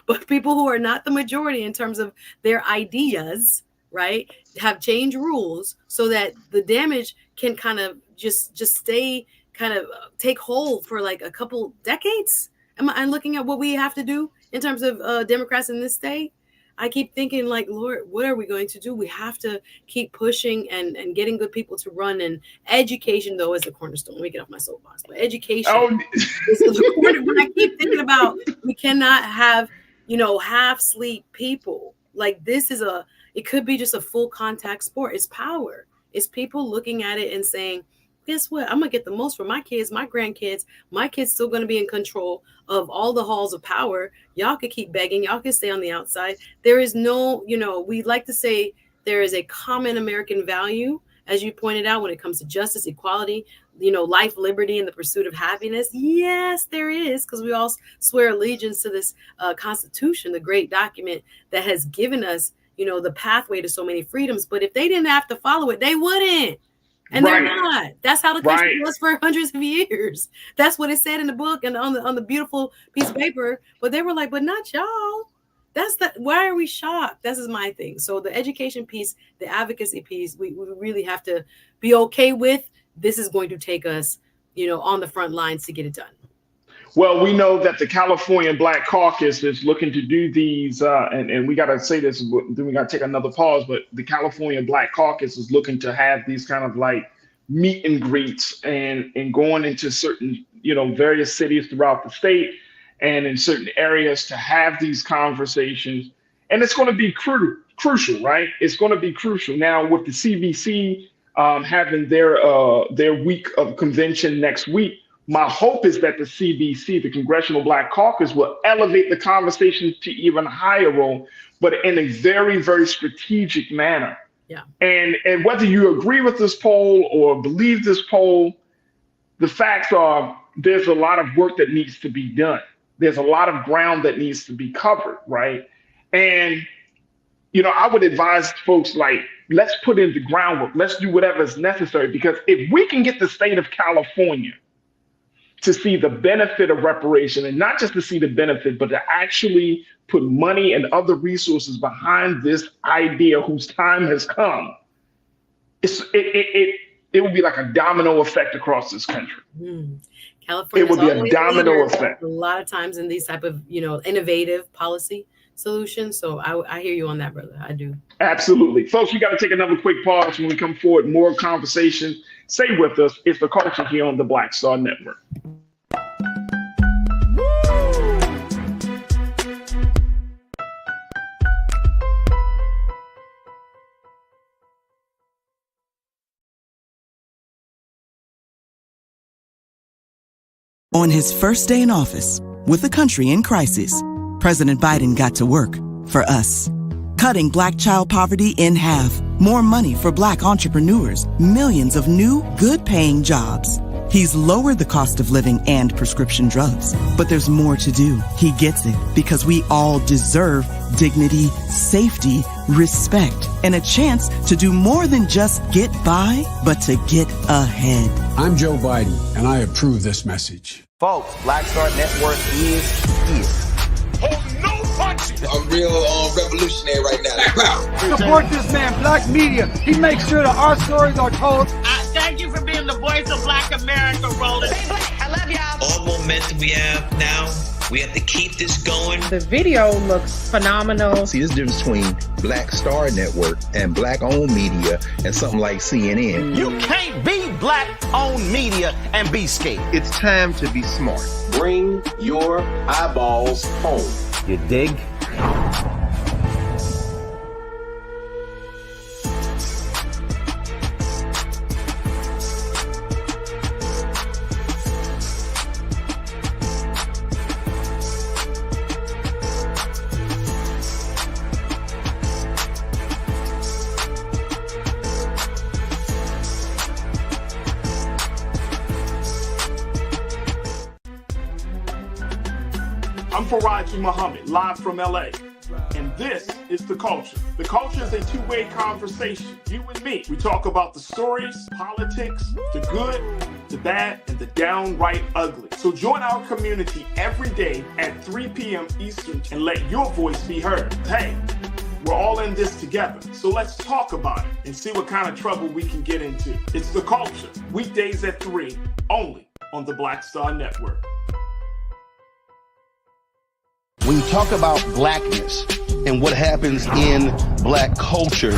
but people who are not the majority in terms of their ideas, right, have changed rules so that the damage can kind of just stay, kind of take hold for like a couple decades. I'm looking at what we have to do in terms of Democrats in this state. I keep thinking, like, Lord, what are we going to do? We have to keep pushing and getting good people to run. And education, though, is the cornerstone. Let me get off my soapbox. But education is the cornerstone. When I keep thinking about, we cannot have, half-sleep people. Like, it could be just a full contact sport. It's power. It's people looking at it and saying, guess what? I'm going to get the most for my kids, my grandkids. My kids still going to be in control of all the halls of power. Y'all could keep begging. Y'all can stay on the outside. There is no, we like to say there is a common American value, as you pointed out, when it comes to justice, equality, life, liberty, and the pursuit of happiness. Yes, there is, because we all swear allegiance to this Constitution, the great document that has given us, the pathway to so many freedoms. But if they didn't have to follow it, they wouldn't. And they're not. That's how the country was for hundreds of years. That's what it said in the book and on the beautiful piece of paper. But they were like, but not y'all. Why are we shocked? This is my thing. So the education piece, the advocacy piece, we really have to be okay with. This is going to take us, on the front lines to get it done. Well, we know that the California Black Caucus is looking to do these, and we got to say this, then we got to take another pause, but the California Black Caucus is looking to have these kind of like meet and greets and going into certain, various cities throughout the state and in certain areas to have these conversations. And it's going to be crucial, right? It's going to be crucial. Now with the CBC having their week of convention next week, my hope is that the CBC, the Congressional Black Caucus, will elevate the conversation to even higher role, but in a very, very strategic manner. Yeah. And whether you agree with this poll or believe this poll, the facts are there's a lot of work that needs to be done. There's a lot of ground that needs to be covered, right? And, I would advise folks let's put in the groundwork. Let's do whatever is necessary, because if we can get the state of California to see the benefit of reparation, and not just to see the benefit, but to actually put money and other resources behind this idea whose time has come, it will be like a domino effect across this country. California, it will be a domino effect. A lot of times in these type of, innovative policy solutions. So I hear you on that, brother. I do. Absolutely. Folks, we got to take another quick pause. When we come forward, more conversation. Stay with us. It's The Culture here on the Black Star Network. On his first day in office, with the country in crisis, President Biden got to work for us. Cutting Black child poverty in half, more money for Black entrepreneurs, millions of new, good-paying jobs. He's lowered the cost of living and prescription drugs. But there's more to do. He gets it, because we all deserve dignity, safety, respect, and a chance to do more than just get by, but to get ahead. I'm Joe Biden, and I approve this message. Folks, Black Star Network is here. Oh, no punches! I'm real revolutionary right now. Support this man, Black media. He makes sure that our stories are told. Thank you for being the voice of Black America, Roland. Stay black. I love y'all. All momentum we have now, we have to keep this going. The video looks phenomenal. See, this difference between Black Star Network and Black-owned media and something like CNN. You can't be Black-owned media and be scared. It's time to be smart. Bring your eyeballs home. You dig? I'm Farajii Muhammad, live from LA. And this is The Culture. The Culture is a two-way conversation. You and me. We talk about the stories, politics, the good, the bad, and the downright ugly. So join our community every day at 3 p.m. Eastern and let your voice be heard. Hey, we're all in this together. So let's talk about it and see what kind of trouble we can get into. It's The Culture, weekdays at 3, only on the Black Star Network. When you talk about blackness and what happens in Black culture,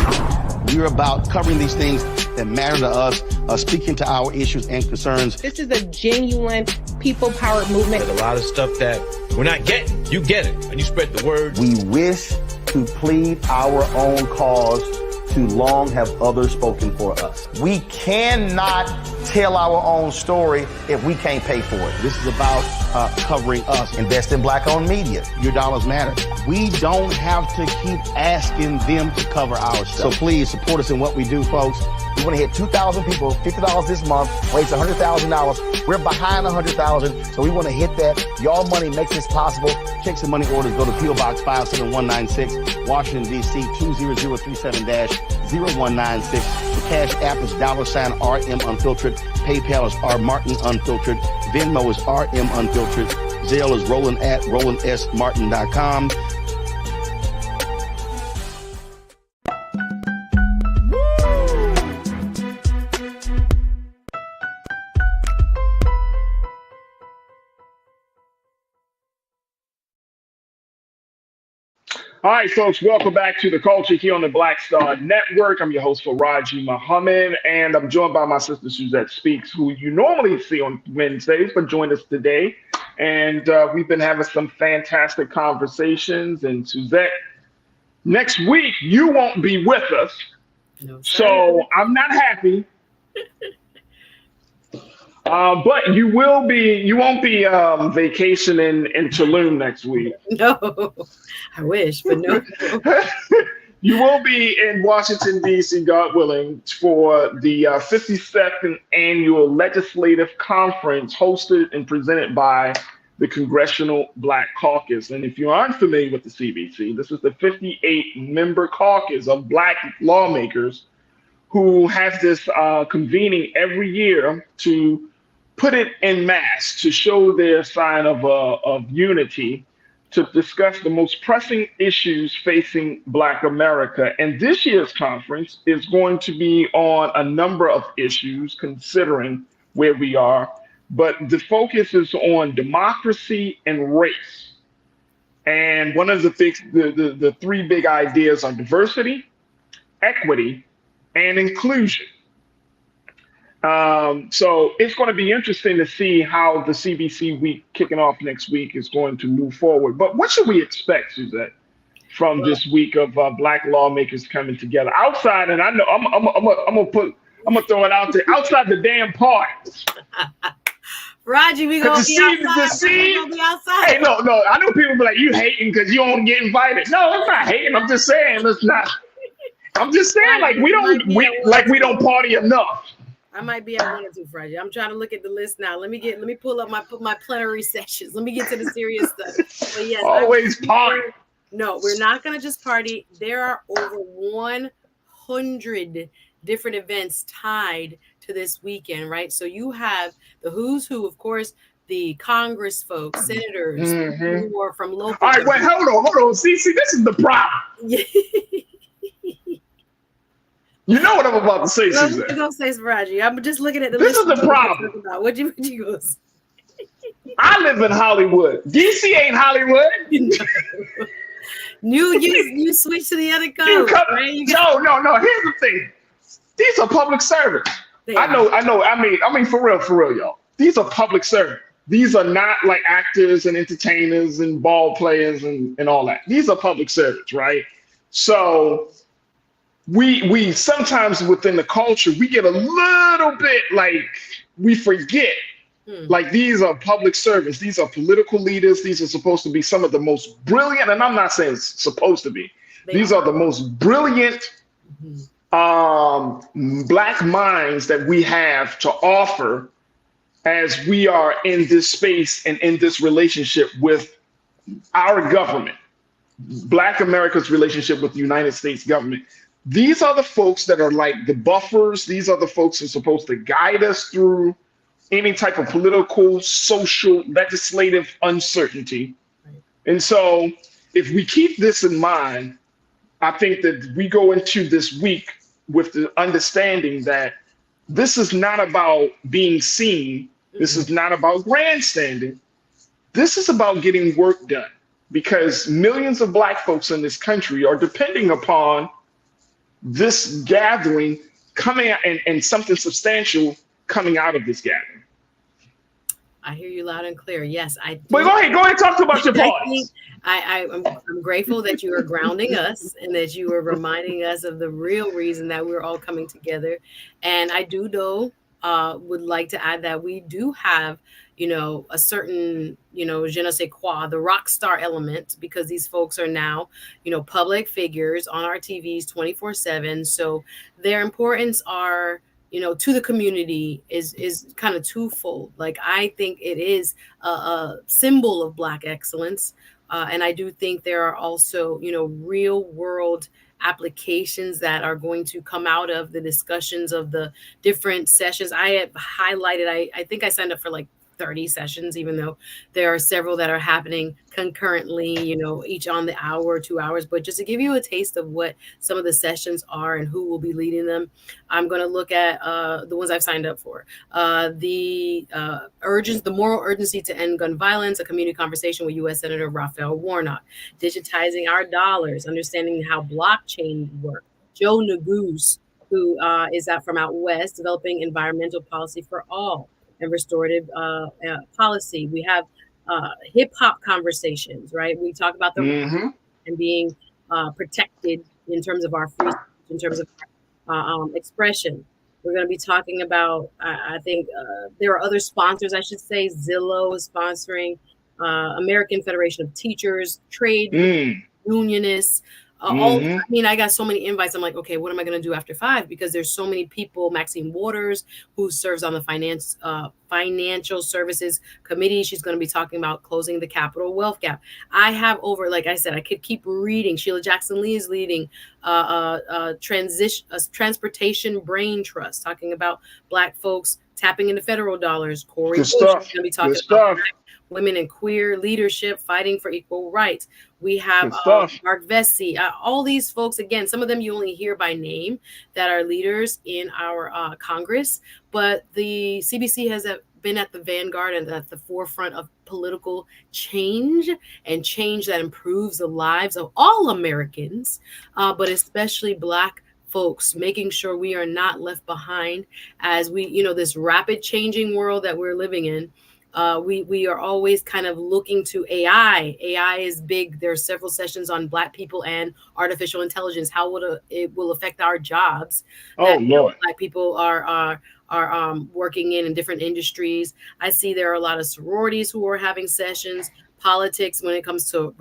you're about covering these things that matter to us, speaking to our issues and concerns. This is a genuine people-powered movement. There's a lot of stuff that we're not getting. You get it, and you spread the word. We wish to plead our own cause. Too long have others spoken for us. We cannot tell our own story if we can't pay for it. This is about covering us. Invest in Black-owned media. Your dollars matter. We don't have to keep asking them to cover our stuff. So please support us in what we do, folks. We want to hit 2,000 people, $50 this month, raise $100,000. We're behind 100,000, so we want to hit that. Y'all money makes this possible. Check some money orders. Go to P.O. Box 57196, Washington, D.C. 20037-0196. Cash App is $RM Unfiltered. PayPal is R Martin Unfiltered. Venmo is RM Unfiltered. Zelle is Roland at RolandSMartin.com. All right, folks, welcome back to The Culture here on the Black Star Network. I'm your host, Farajii Muhammad, and I'm joined by my sister, Suzette Speaks, who you normally see on Wednesdays, but joined us today. And we've been having some fantastic conversations. And Suzette, next week, you won't be with us. No, so I'm not happy. But you won't be vacationing in Tulum next week. No, I wish, but no. You will be in Washington, D.C., God willing, for the 52nd Annual Legislative Conference hosted and presented by the Congressional Black Caucus. And if you aren't familiar with the CBC, this is the 58-member caucus of Black lawmakers who has this convening every year to put it en masse, to show their sign of unity, to discuss the most pressing issues facing Black America. And this year's conference is going to be on a number of issues, considering where we are, but the focus is on democracy and race. And one of the three big ideas are diversity, equity, and inclusion. So it's going to be interesting to see how the CBC week kicking off next week is going to move forward. But what should we expect, Suzette, from this week of Black lawmakers coming together outside? And I know I'm gonna throw it out there, outside the damn parties. Farajii, we gonna be outside. Hey, no, I know people be like, you hating because you don't get invited. No, I'm not hating. I'm just saying it's not. I'm just saying like we don't party enough. I might be at 1 or 2 Friday. I'm trying to look at the list now. Let me pull up my plenary sessions. Let me get to the serious stuff. But yes, always party. No, we're not gonna just party. There are over 100 different events tied to this weekend, right? So you have the who's who, of course, the Congress folks, senators who are from local. All right, wait, hold on. See, this is the problem. You know what I'm about to say, Suzette. What you gonna say, Farajii? I'm just looking at the list. This is the problem. What you gonna say? I live in Hollywood. DC ain't Hollywood. You switch to the other coast, right? No. Here's the thing. These are public servants. I know. I mean, for real, y'all. These are public servants. These are not like actors and entertainers and ball players and all that. These are public servants, right? So we sometimes within the culture, we get a little bit like we forget, like these are public servants. These are political leaders. These are supposed to be some of the most brilliant, and I'm not saying it's supposed to be. These are the most brilliant Black minds that we have to offer as we are in this space and in this relationship with our government, Black America's relationship with the United States government. These are the folks that are like the buffers. These are the folks who are supposed to guide us through any type of political, social, legislative uncertainty. And so if we keep this in mind, I think that we go into this week with the understanding that this is not about being seen. This is not about grandstanding. This is about getting work done, because millions of Black folks in this country are depending upon this gathering coming out and something substantial coming out of this gathering. I hear you loud and clear. Yes, I do. But go ahead, talk about your parties. I'm grateful that you are grounding us and that you are reminding us of the real reason that we're all coming together. And I do know, would like to add that we do have, a certain, je ne sais quoi, the rock star element, because these folks are now, public figures on our TVs 24/7. So their importance are, to the community is kind of twofold. Like, I think it is a symbol of Black excellence. And I do think there are also, real world applications that are going to come out of the discussions of the different sessions. I have highlighted, I think I signed up for like 30 sessions, even though there are several that are happening concurrently, you know, each on the hour, 2 hours. But just to give you a taste of what some of the sessions are and who will be leading them, I'm going to look at the ones I've signed up for. The moral urgency to end gun violence, a community conversation with U.S. Senator Raphael Warnock, digitizing our dollars, understanding how blockchain work. Joe Neguse, who is from out west, developing environmental policy for all and restorative policy. We have hip hop conversations, right? We talk about the and being protected in terms of our free speech, in terms of expression. We're going to be talking about, I think there are other sponsors, I should say. Zillow is sponsoring, American Federation of Teachers, trade unionists. I mean, I got so many invites. I'm like, okay, what am I going to do after 5? Because there's so many people. Maxine Waters, who serves on the Financial Services Committee. She's going to be talking about closing the capital wealth gap. I have over, like I said, I could keep reading. Sheila Jackson Lee is leading Transportation Brain Trust, talking about Black folks tapping into federal dollars. Corey Bush is going to be talking about women and queer leadership, fighting for equal rights. We have Mark Vesey, all these folks, again, some of them you only hear by name that are leaders in our Congress, but the CBC has been at the vanguard and at the forefront of political change, and change that improves the lives of all Americans, but especially Black folks, making sure we are not left behind as we, you know, this rapid changing world that we're living in. We are always kind of looking to AI. AI is big. There are several sessions on Black people and artificial intelligence. How it will affect our jobs? Oh, Lord. Black people are working in different industries. I see there are a lot of sororities who are having sessions. Politics when it comes to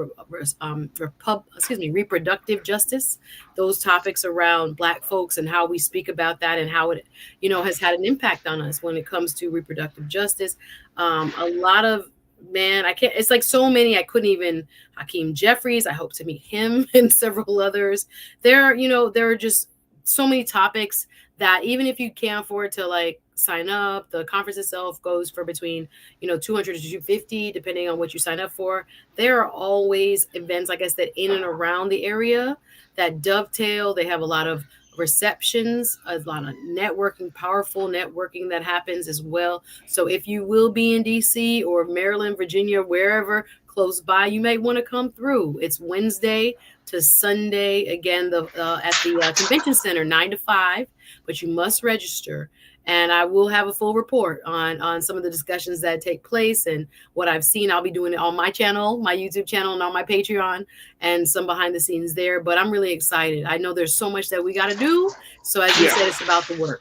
reproductive justice, those topics around Black folks and how we speak about that and how it, you know, has had an impact on us when it comes to reproductive justice. A lot of, man, I can't, it's like so many, I couldn't even, Hakeem Jeffries, I hope to meet him and several others. There are just so many topics that even if you can't afford to like sign up, the conference itself goes for between, you know, 200 to 250, depending on what you sign up for. There are always events, like I said, in and around the area that dovetail. They have a lot of receptions, a lot of networking, powerful networking that happens as well. So if you will be in DC or Maryland, Virginia, wherever close by, you may want to come through. It's Wednesday to Sunday, again, at the convention center, 9 to 5, but you must register. And I will have a full report on some of the discussions that take place and what I've seen. I'll be doing it on my channel, my YouTube channel, and on my Patreon, and some behind the scenes there. But I'm really excited. I know there's so much that we got to do. So as you said, it's about the work.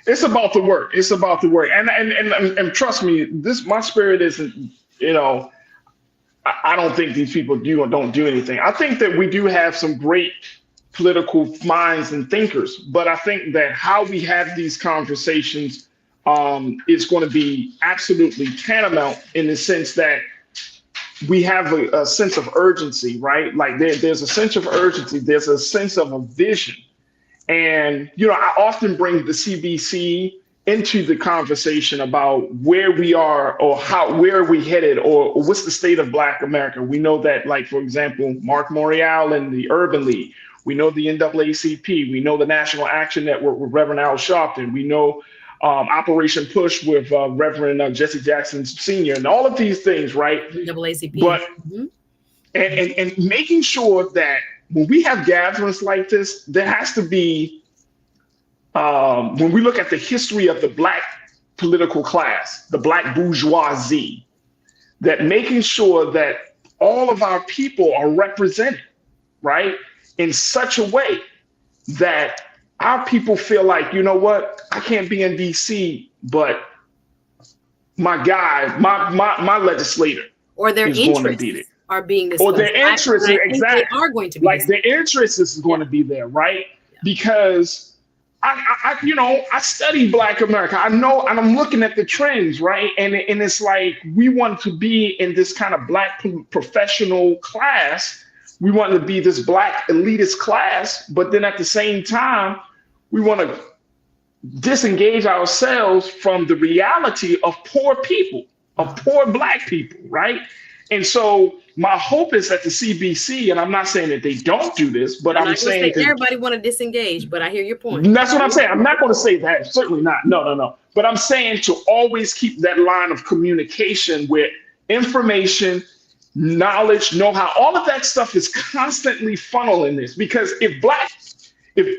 It's about the work. It's about the work. And trust me, my spirit isn't, you know, I don't think these people do or don't do anything. I think that we do have some great political minds and thinkers, but I think that how we have these conversations is going to be absolutely tantamount in the sense that we have a sense of urgency, right? Like there's a sense of urgency, there's a sense of a vision. And, you know, I often bring the CBC into the conversation about where we are or where are we headed or what's the state of Black America. We know that, like, for example, Mark Morial and the Urban League. We know the NAACP. We know the National Action Network with Reverend Al Sharpton. We know Operation Push with Reverend Jesse Jackson Sr. and all of these things, right? NAACP. But and making sure that when we have gatherings like this, there has to be, when we look at the history of the Black political class, the Black bourgeoisie, that making sure that all of our people are represented, right? In such a way that our people feel like, you know what, I can't be in DC, but my guy, my legislator, or their interests are being discussed. Or their interests, exactly. They are going to be like discussed. Their interests is going to be there, right? Yeah. Because I study Black America. I know, and I'm looking at the trends, right? And it's like we want to be in this kind of Black professional class we want to be this black elitist class, but then at the same time, we want to disengage ourselves from the reality of poor people, of poor black people, right? And so my hope is that the CBC, and I'm not saying that they don't do this, but I'm saying that everybody want to disengage, but I hear your point. That's what I'm saying. I'm not going to say that. Certainly not. No. But I'm saying to always keep that line of communication where information, knowledge, know-how, all of that stuff is constantly funneling this. Because if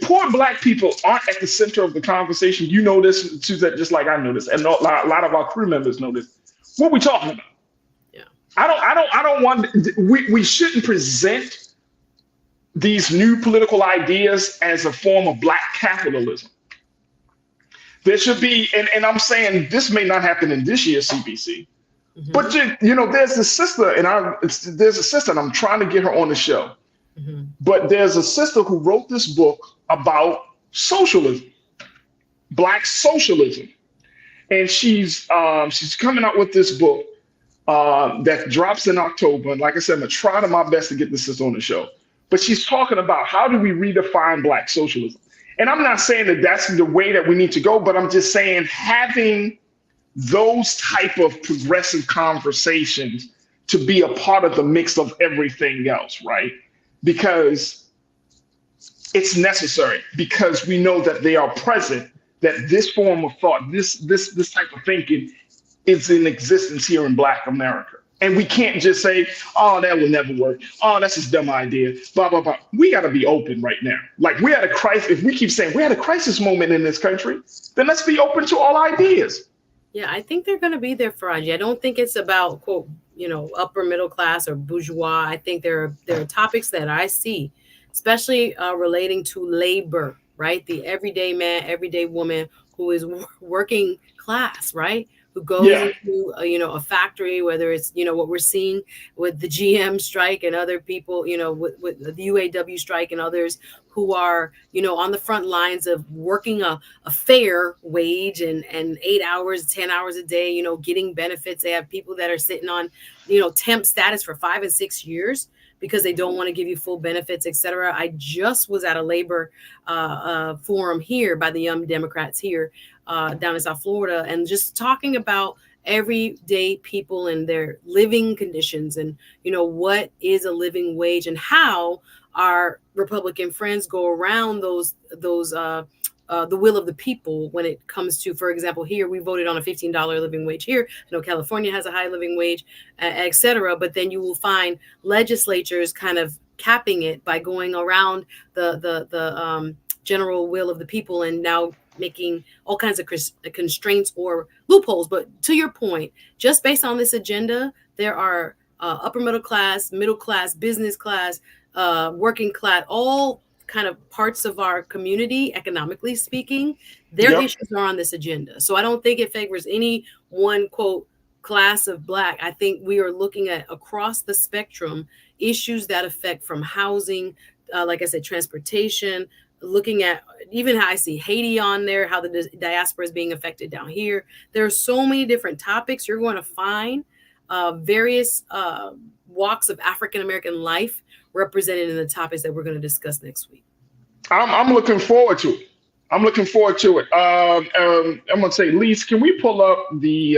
poor black people aren't at the center of the conversation, you know this, Suzette, just like I know this, and a lot of our crew members know this. What are we talking about? Yeah. I don't want. We shouldn't present these new political ideas as a form of black capitalism. There should be, and I'm saying this may not happen in this year's CBC, but there's a sister, and I'm trying to get her on the show. But there's a sister who wrote this book about socialism, black socialism, and she's coming out with this book that drops in October. And like I said, I'm gonna try my best to get this sister on the show. But she's talking about how do we redefine black socialism. And I'm not saying that that's the way that we need to go, but I'm just saying having those type of progressive conversations to be a part of the mix of everything else, right? Because it's necessary, because we know that they are present, that this form of thought, this type of thinking is in existence here in Black America. And we can't just say, oh, that will never work. Oh, that's just a dumb idea, blah, blah, blah. We got to be open right now. Like we're at a crisis. If we keep saying we're at a crisis moment in this country, then let's be open to all ideas. Yeah, I think they're going to be there, Farajii. I don't think it's about, quote, upper middle class or bourgeois. I think there are topics that I see, especially relating to labor, right? The everyday man, everyday woman who is working class, right? Who goes into a factory, whether it's what we're seeing with the GM strike and other people, with the UAW strike and others who are on the front lines of working a fair wage and 8 hours, 10 hours a day, getting benefits. They have people that are sitting on temp status for 5 and 6 years because they don't want to give you full benefits, et cetera. I just was at a labor forum here by the Young Democrats here down in South Florida, and just talking about everyday people and their living conditions and, what is a living wage and how our Republican friends go around those the will of the people when it comes to, for example, here we voted on a $15 living wage here. I know California has a high living wage, et cetera, but then you will find legislatures kind of capping it by going around the general will of the people and now making all kinds of constraints or loopholes. But to your point, just based on this agenda, there are upper middle class, business class, working class, all kind of parts of our community, economically speaking, their issues are on this agenda. So I don't think it favors any one, quote, class of Black. I think we are looking at across the spectrum issues that affect from housing, like I said, transportation, looking at even how I see Haiti on there, how the diaspora is being affected down here. There are so many different topics. You're going to find various walks of African-American life represented in the topics that we're going to discuss next week. I'm looking forward to it. I'm going to say, Lise, can we pull up the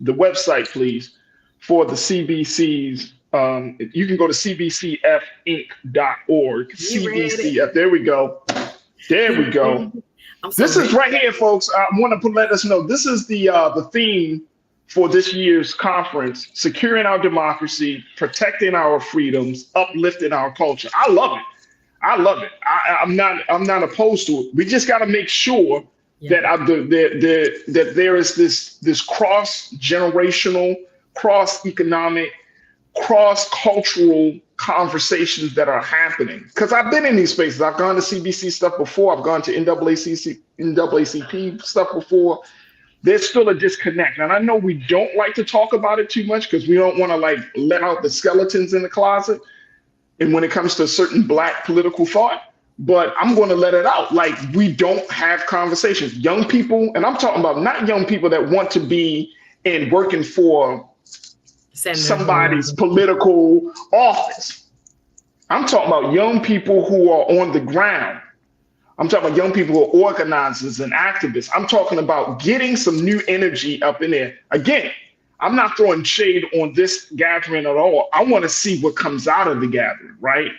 website, please, for the CBC's? You can go to cbcfinc.org. CBCF. There we go. This is right here, folks. I want to let us know this is the theme for this year's conference: securing our democracy, protecting our freedoms, uplifting our culture. I love it. I'm not opposed to it. We just got to make sure that that there is this cross-generational, cross-economic, cross-cultural conversations that are happening. Because I've been in these spaces. I've gone to CBC stuff before. I've gone to NAACP stuff before. There's still a disconnect. And I know we don't like to talk about it too much because we don't want to let out the skeletons in the closet. And when it comes to certain Black political thought, but I'm going to let it out. Like, we don't have conversations. Young people, and I'm talking about not young people that want to be in working for somebody's political office. I'm talking about young people who are on the ground. I'm talking about young people who are organizers and activists. I'm talking about getting some new energy up in there. Again, I'm not throwing shade on this gathering at all. I want to see what comes out of the gathering, right?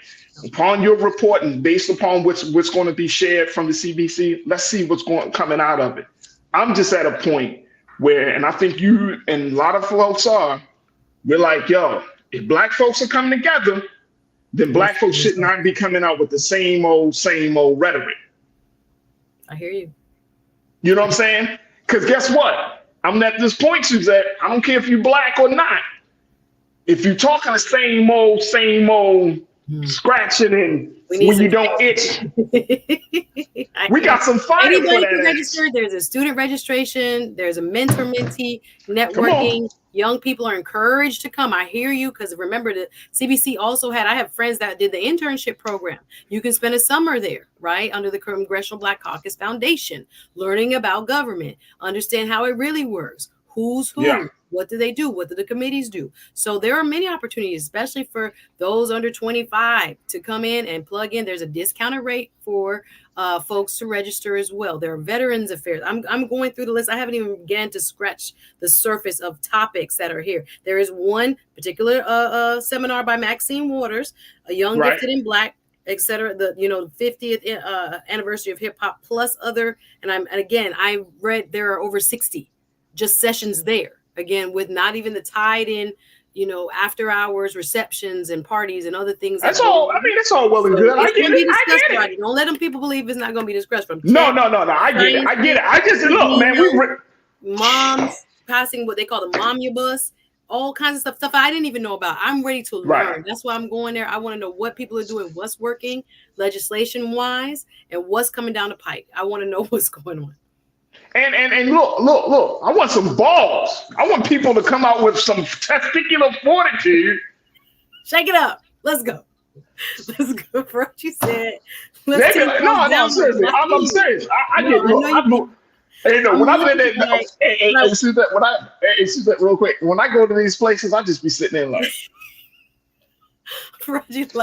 Upon your report and based upon what's going to be shared from the CBC, let's see what's coming out of it. I'm just at a point where, and I think you and a lot of folks are, we're like, yo, if Black folks are coming together, then Black folks should not be coming out with the same old rhetoric. I hear you. You know what I'm saying? Because guess what? I'm at this point, Suzette. I don't care if you're Black or not. If you're talking the same old, scratching and when you don't itch, we got some fire for that. Can register. There's a student registration. There's a mentor-mentee networking. Young people are encouraged to come. I hear you, because remember the CBC also I have friends that did the internship program. You can spend a summer there, right? Under the Congressional Black Caucus Foundation, learning about government, understand how it really works. Who's who? Yeah. What do they do? What do the committees do? So there are many opportunities, especially for those under 25 to come in and plug in. There's a discounted rate for folks to register as well. There are Veterans Affairs. I'm going through the list. I haven't even began to scratch the surface of topics that are here. There is one particular seminar by Maxine Waters, a young gifted in Black, etc. The 50th anniversary of hip hop, plus other. And I read there are over 60 just sessions there. Again, with not even the tied in, after hours receptions and parties and other things. That's all. I mean, it's all well and good. I get it. Don't let them people believe it's not going to be discussed from. No. I get it. I just look, man. Moms passing what they call the momubus, all kinds of stuff I didn't even know about. I'm ready to learn. Right. That's why I'm going there. I want to know what people are doing, what's working, legislation wise, and what's coming down the pike. I want to know what's going on. And look, I want some balls. I want people to come out with some testicular fortitude. Shake it up. Let's go. Let's go for what you said. No, seriously. I'm serious. I get it. When I went there, Suzette, real quick, when I go to these places, I just be sitting there like,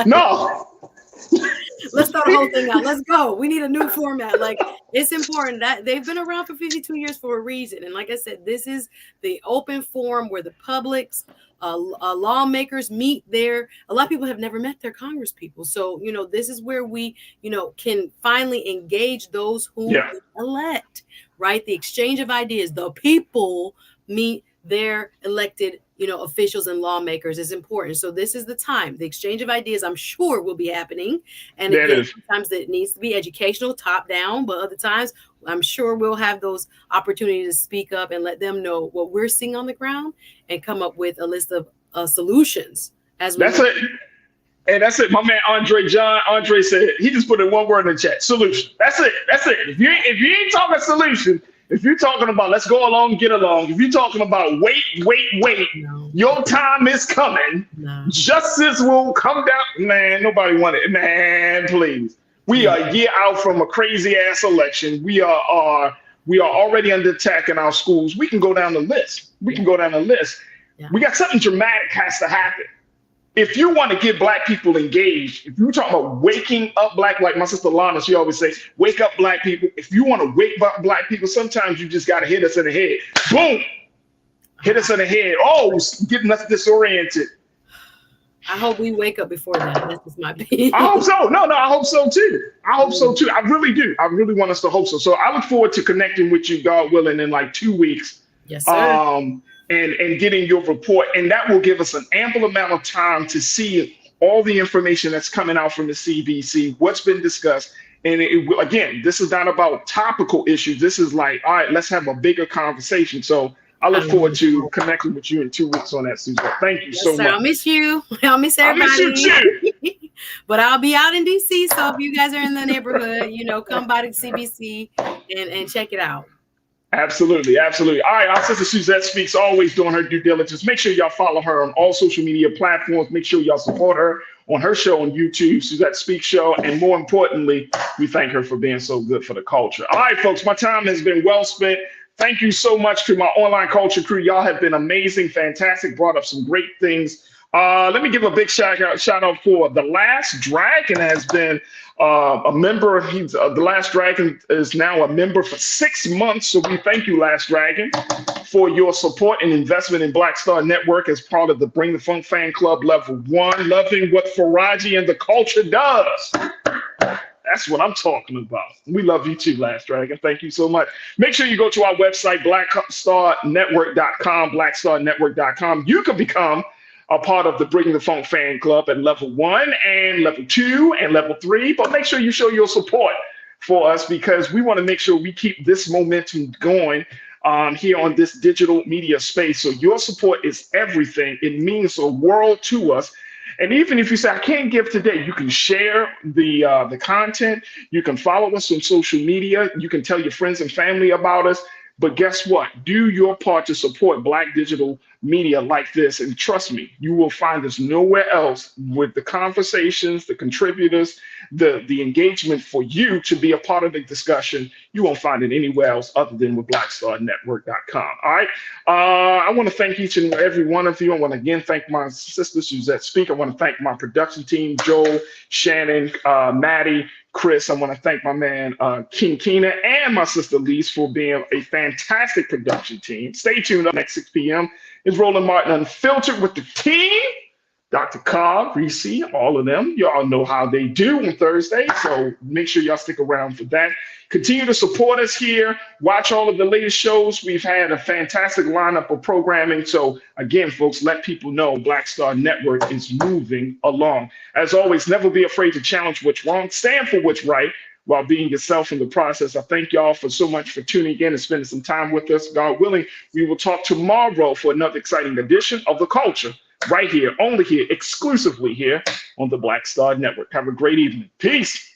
no. Let's start the whole thing out. Let's go. We need a new format. Like, it's important that they've been around for 52 years for a reason. And like I said, this is the open forum where the publics, lawmakers meet there. A lot of people have never met their Congress people. So, this is where we, can finally engage those who elect, right? The exchange of ideas, the people meet their elected officials and lawmakers is important. So this is the time. The exchange of ideas, I'm sure, will be happening. And again, sometimes it needs to be educational, top down, but other times I'm sure we'll have those opportunities to speak up and let them know what we're seeing on the ground and come up with a list of solutions. That's it. Hey, that's it. My man Andre said, he just put in one word in the chat: solution. That's it. If you ain't talking solution, if you're talking about let's go along, get along, if you're talking about wait, your time is coming, justice will come down. Man, nobody wanted it. Man, please. We are a year out from a crazy ass election. We are already under attack in our schools. We can go down the list. We got something dramatic has to happen. If you want to get Black people engaged, if you're talking about waking up Black, like my sister Lana, she always say, wake up Black people. If you want to wake up Black people, sometimes you just got to hit us in the head. Boom. Hit us in the head. Oh, getting us disoriented. I hope we wake up before that. That's just my opinion. I hope so. No, I hope so too. I really do. I really want us to hope so. So I look forward to connecting with you, God willing, in like 2 weeks. Yes, sir. And getting your report. And that will give us an ample amount of time to see all the information that's coming out from the CBC, what's been discussed. And again, this is not about topical issues. This is like, all right, let's have a bigger conversation. So I look forward to connecting with you in 2 weeks on that, Susan. Thank you so much. I'll miss you. I'll miss everybody. I miss you too. But I'll be out in DC. So if you guys are in the neighborhood, come by to CBC and check it out. Absolutely. All right, our sister Suzette Speaks, always doing her due diligence. Make sure y'all follow her on all social media platforms. Make sure y'all support her on her show on YouTube, Suzette Speaks Show. And more importantly, we thank her for being so good for the culture. All right, folks, my time has been well spent. Thank you so much to my online culture crew. Y'all have been amazing, fantastic, brought up some great things Let me give a big shout out for The Last Dragon has been a member. The Last Dragon is now a member for 6 months. So we thank you, Last Dragon, for your support and investment in Black Star Network as part of the Bring the Funk Fan Club Level 1, loving what Farajii and the culture does. That's what I'm talking about. We love you too, Last Dragon. Thank you so much. Make sure you go to our website, blackstarnetwork.com, blackstarnetwork.com. You can become a part of the Bring the Funk Fan Club at Level 1 and Level 2 and Level 3. But make sure you show your support for us because we want to make sure we keep this momentum going here on this digital media space. So your support is everything. It means the world to us. And even if you say, I can't give today, you can share the content. You can follow us on social media. You can tell your friends and family about us. But guess what? Do your part to support Black digital media like this. And trust me, you will find us nowhere else with the conversations, the contributors, the engagement for you to be a part of the discussion. You won't find it anywhere else other than with blackstarnetwork.com. All right. I want to thank each and every one of you. I want to again thank my sister Suzette Speak. I want to thank my production team, Joel, Shannon, Maddie, Chris. I want to thank my man King Keena and my sister Lise for being a fantastic production team. Stay tuned up next 6 p.m. It's Roland Martin Unfiltered with the team. Dr. Cobb, Reese, all of them. Y'all know how they do on Thursday, so make sure y'all stick around for that. Continue to support us here. Watch all of the latest shows. We've had a fantastic lineup of programming. So again, folks, let people know Black Star Network is moving along. As always, never be afraid to challenge what's wrong. Stand for what's right while being yourself in the process. I thank y'all for so much for tuning in and spending some time with us. God willing, we will talk tomorrow for another exciting edition of The Culture. Right here, only here, exclusively here on the Black Star Network. Have a great evening. Peace.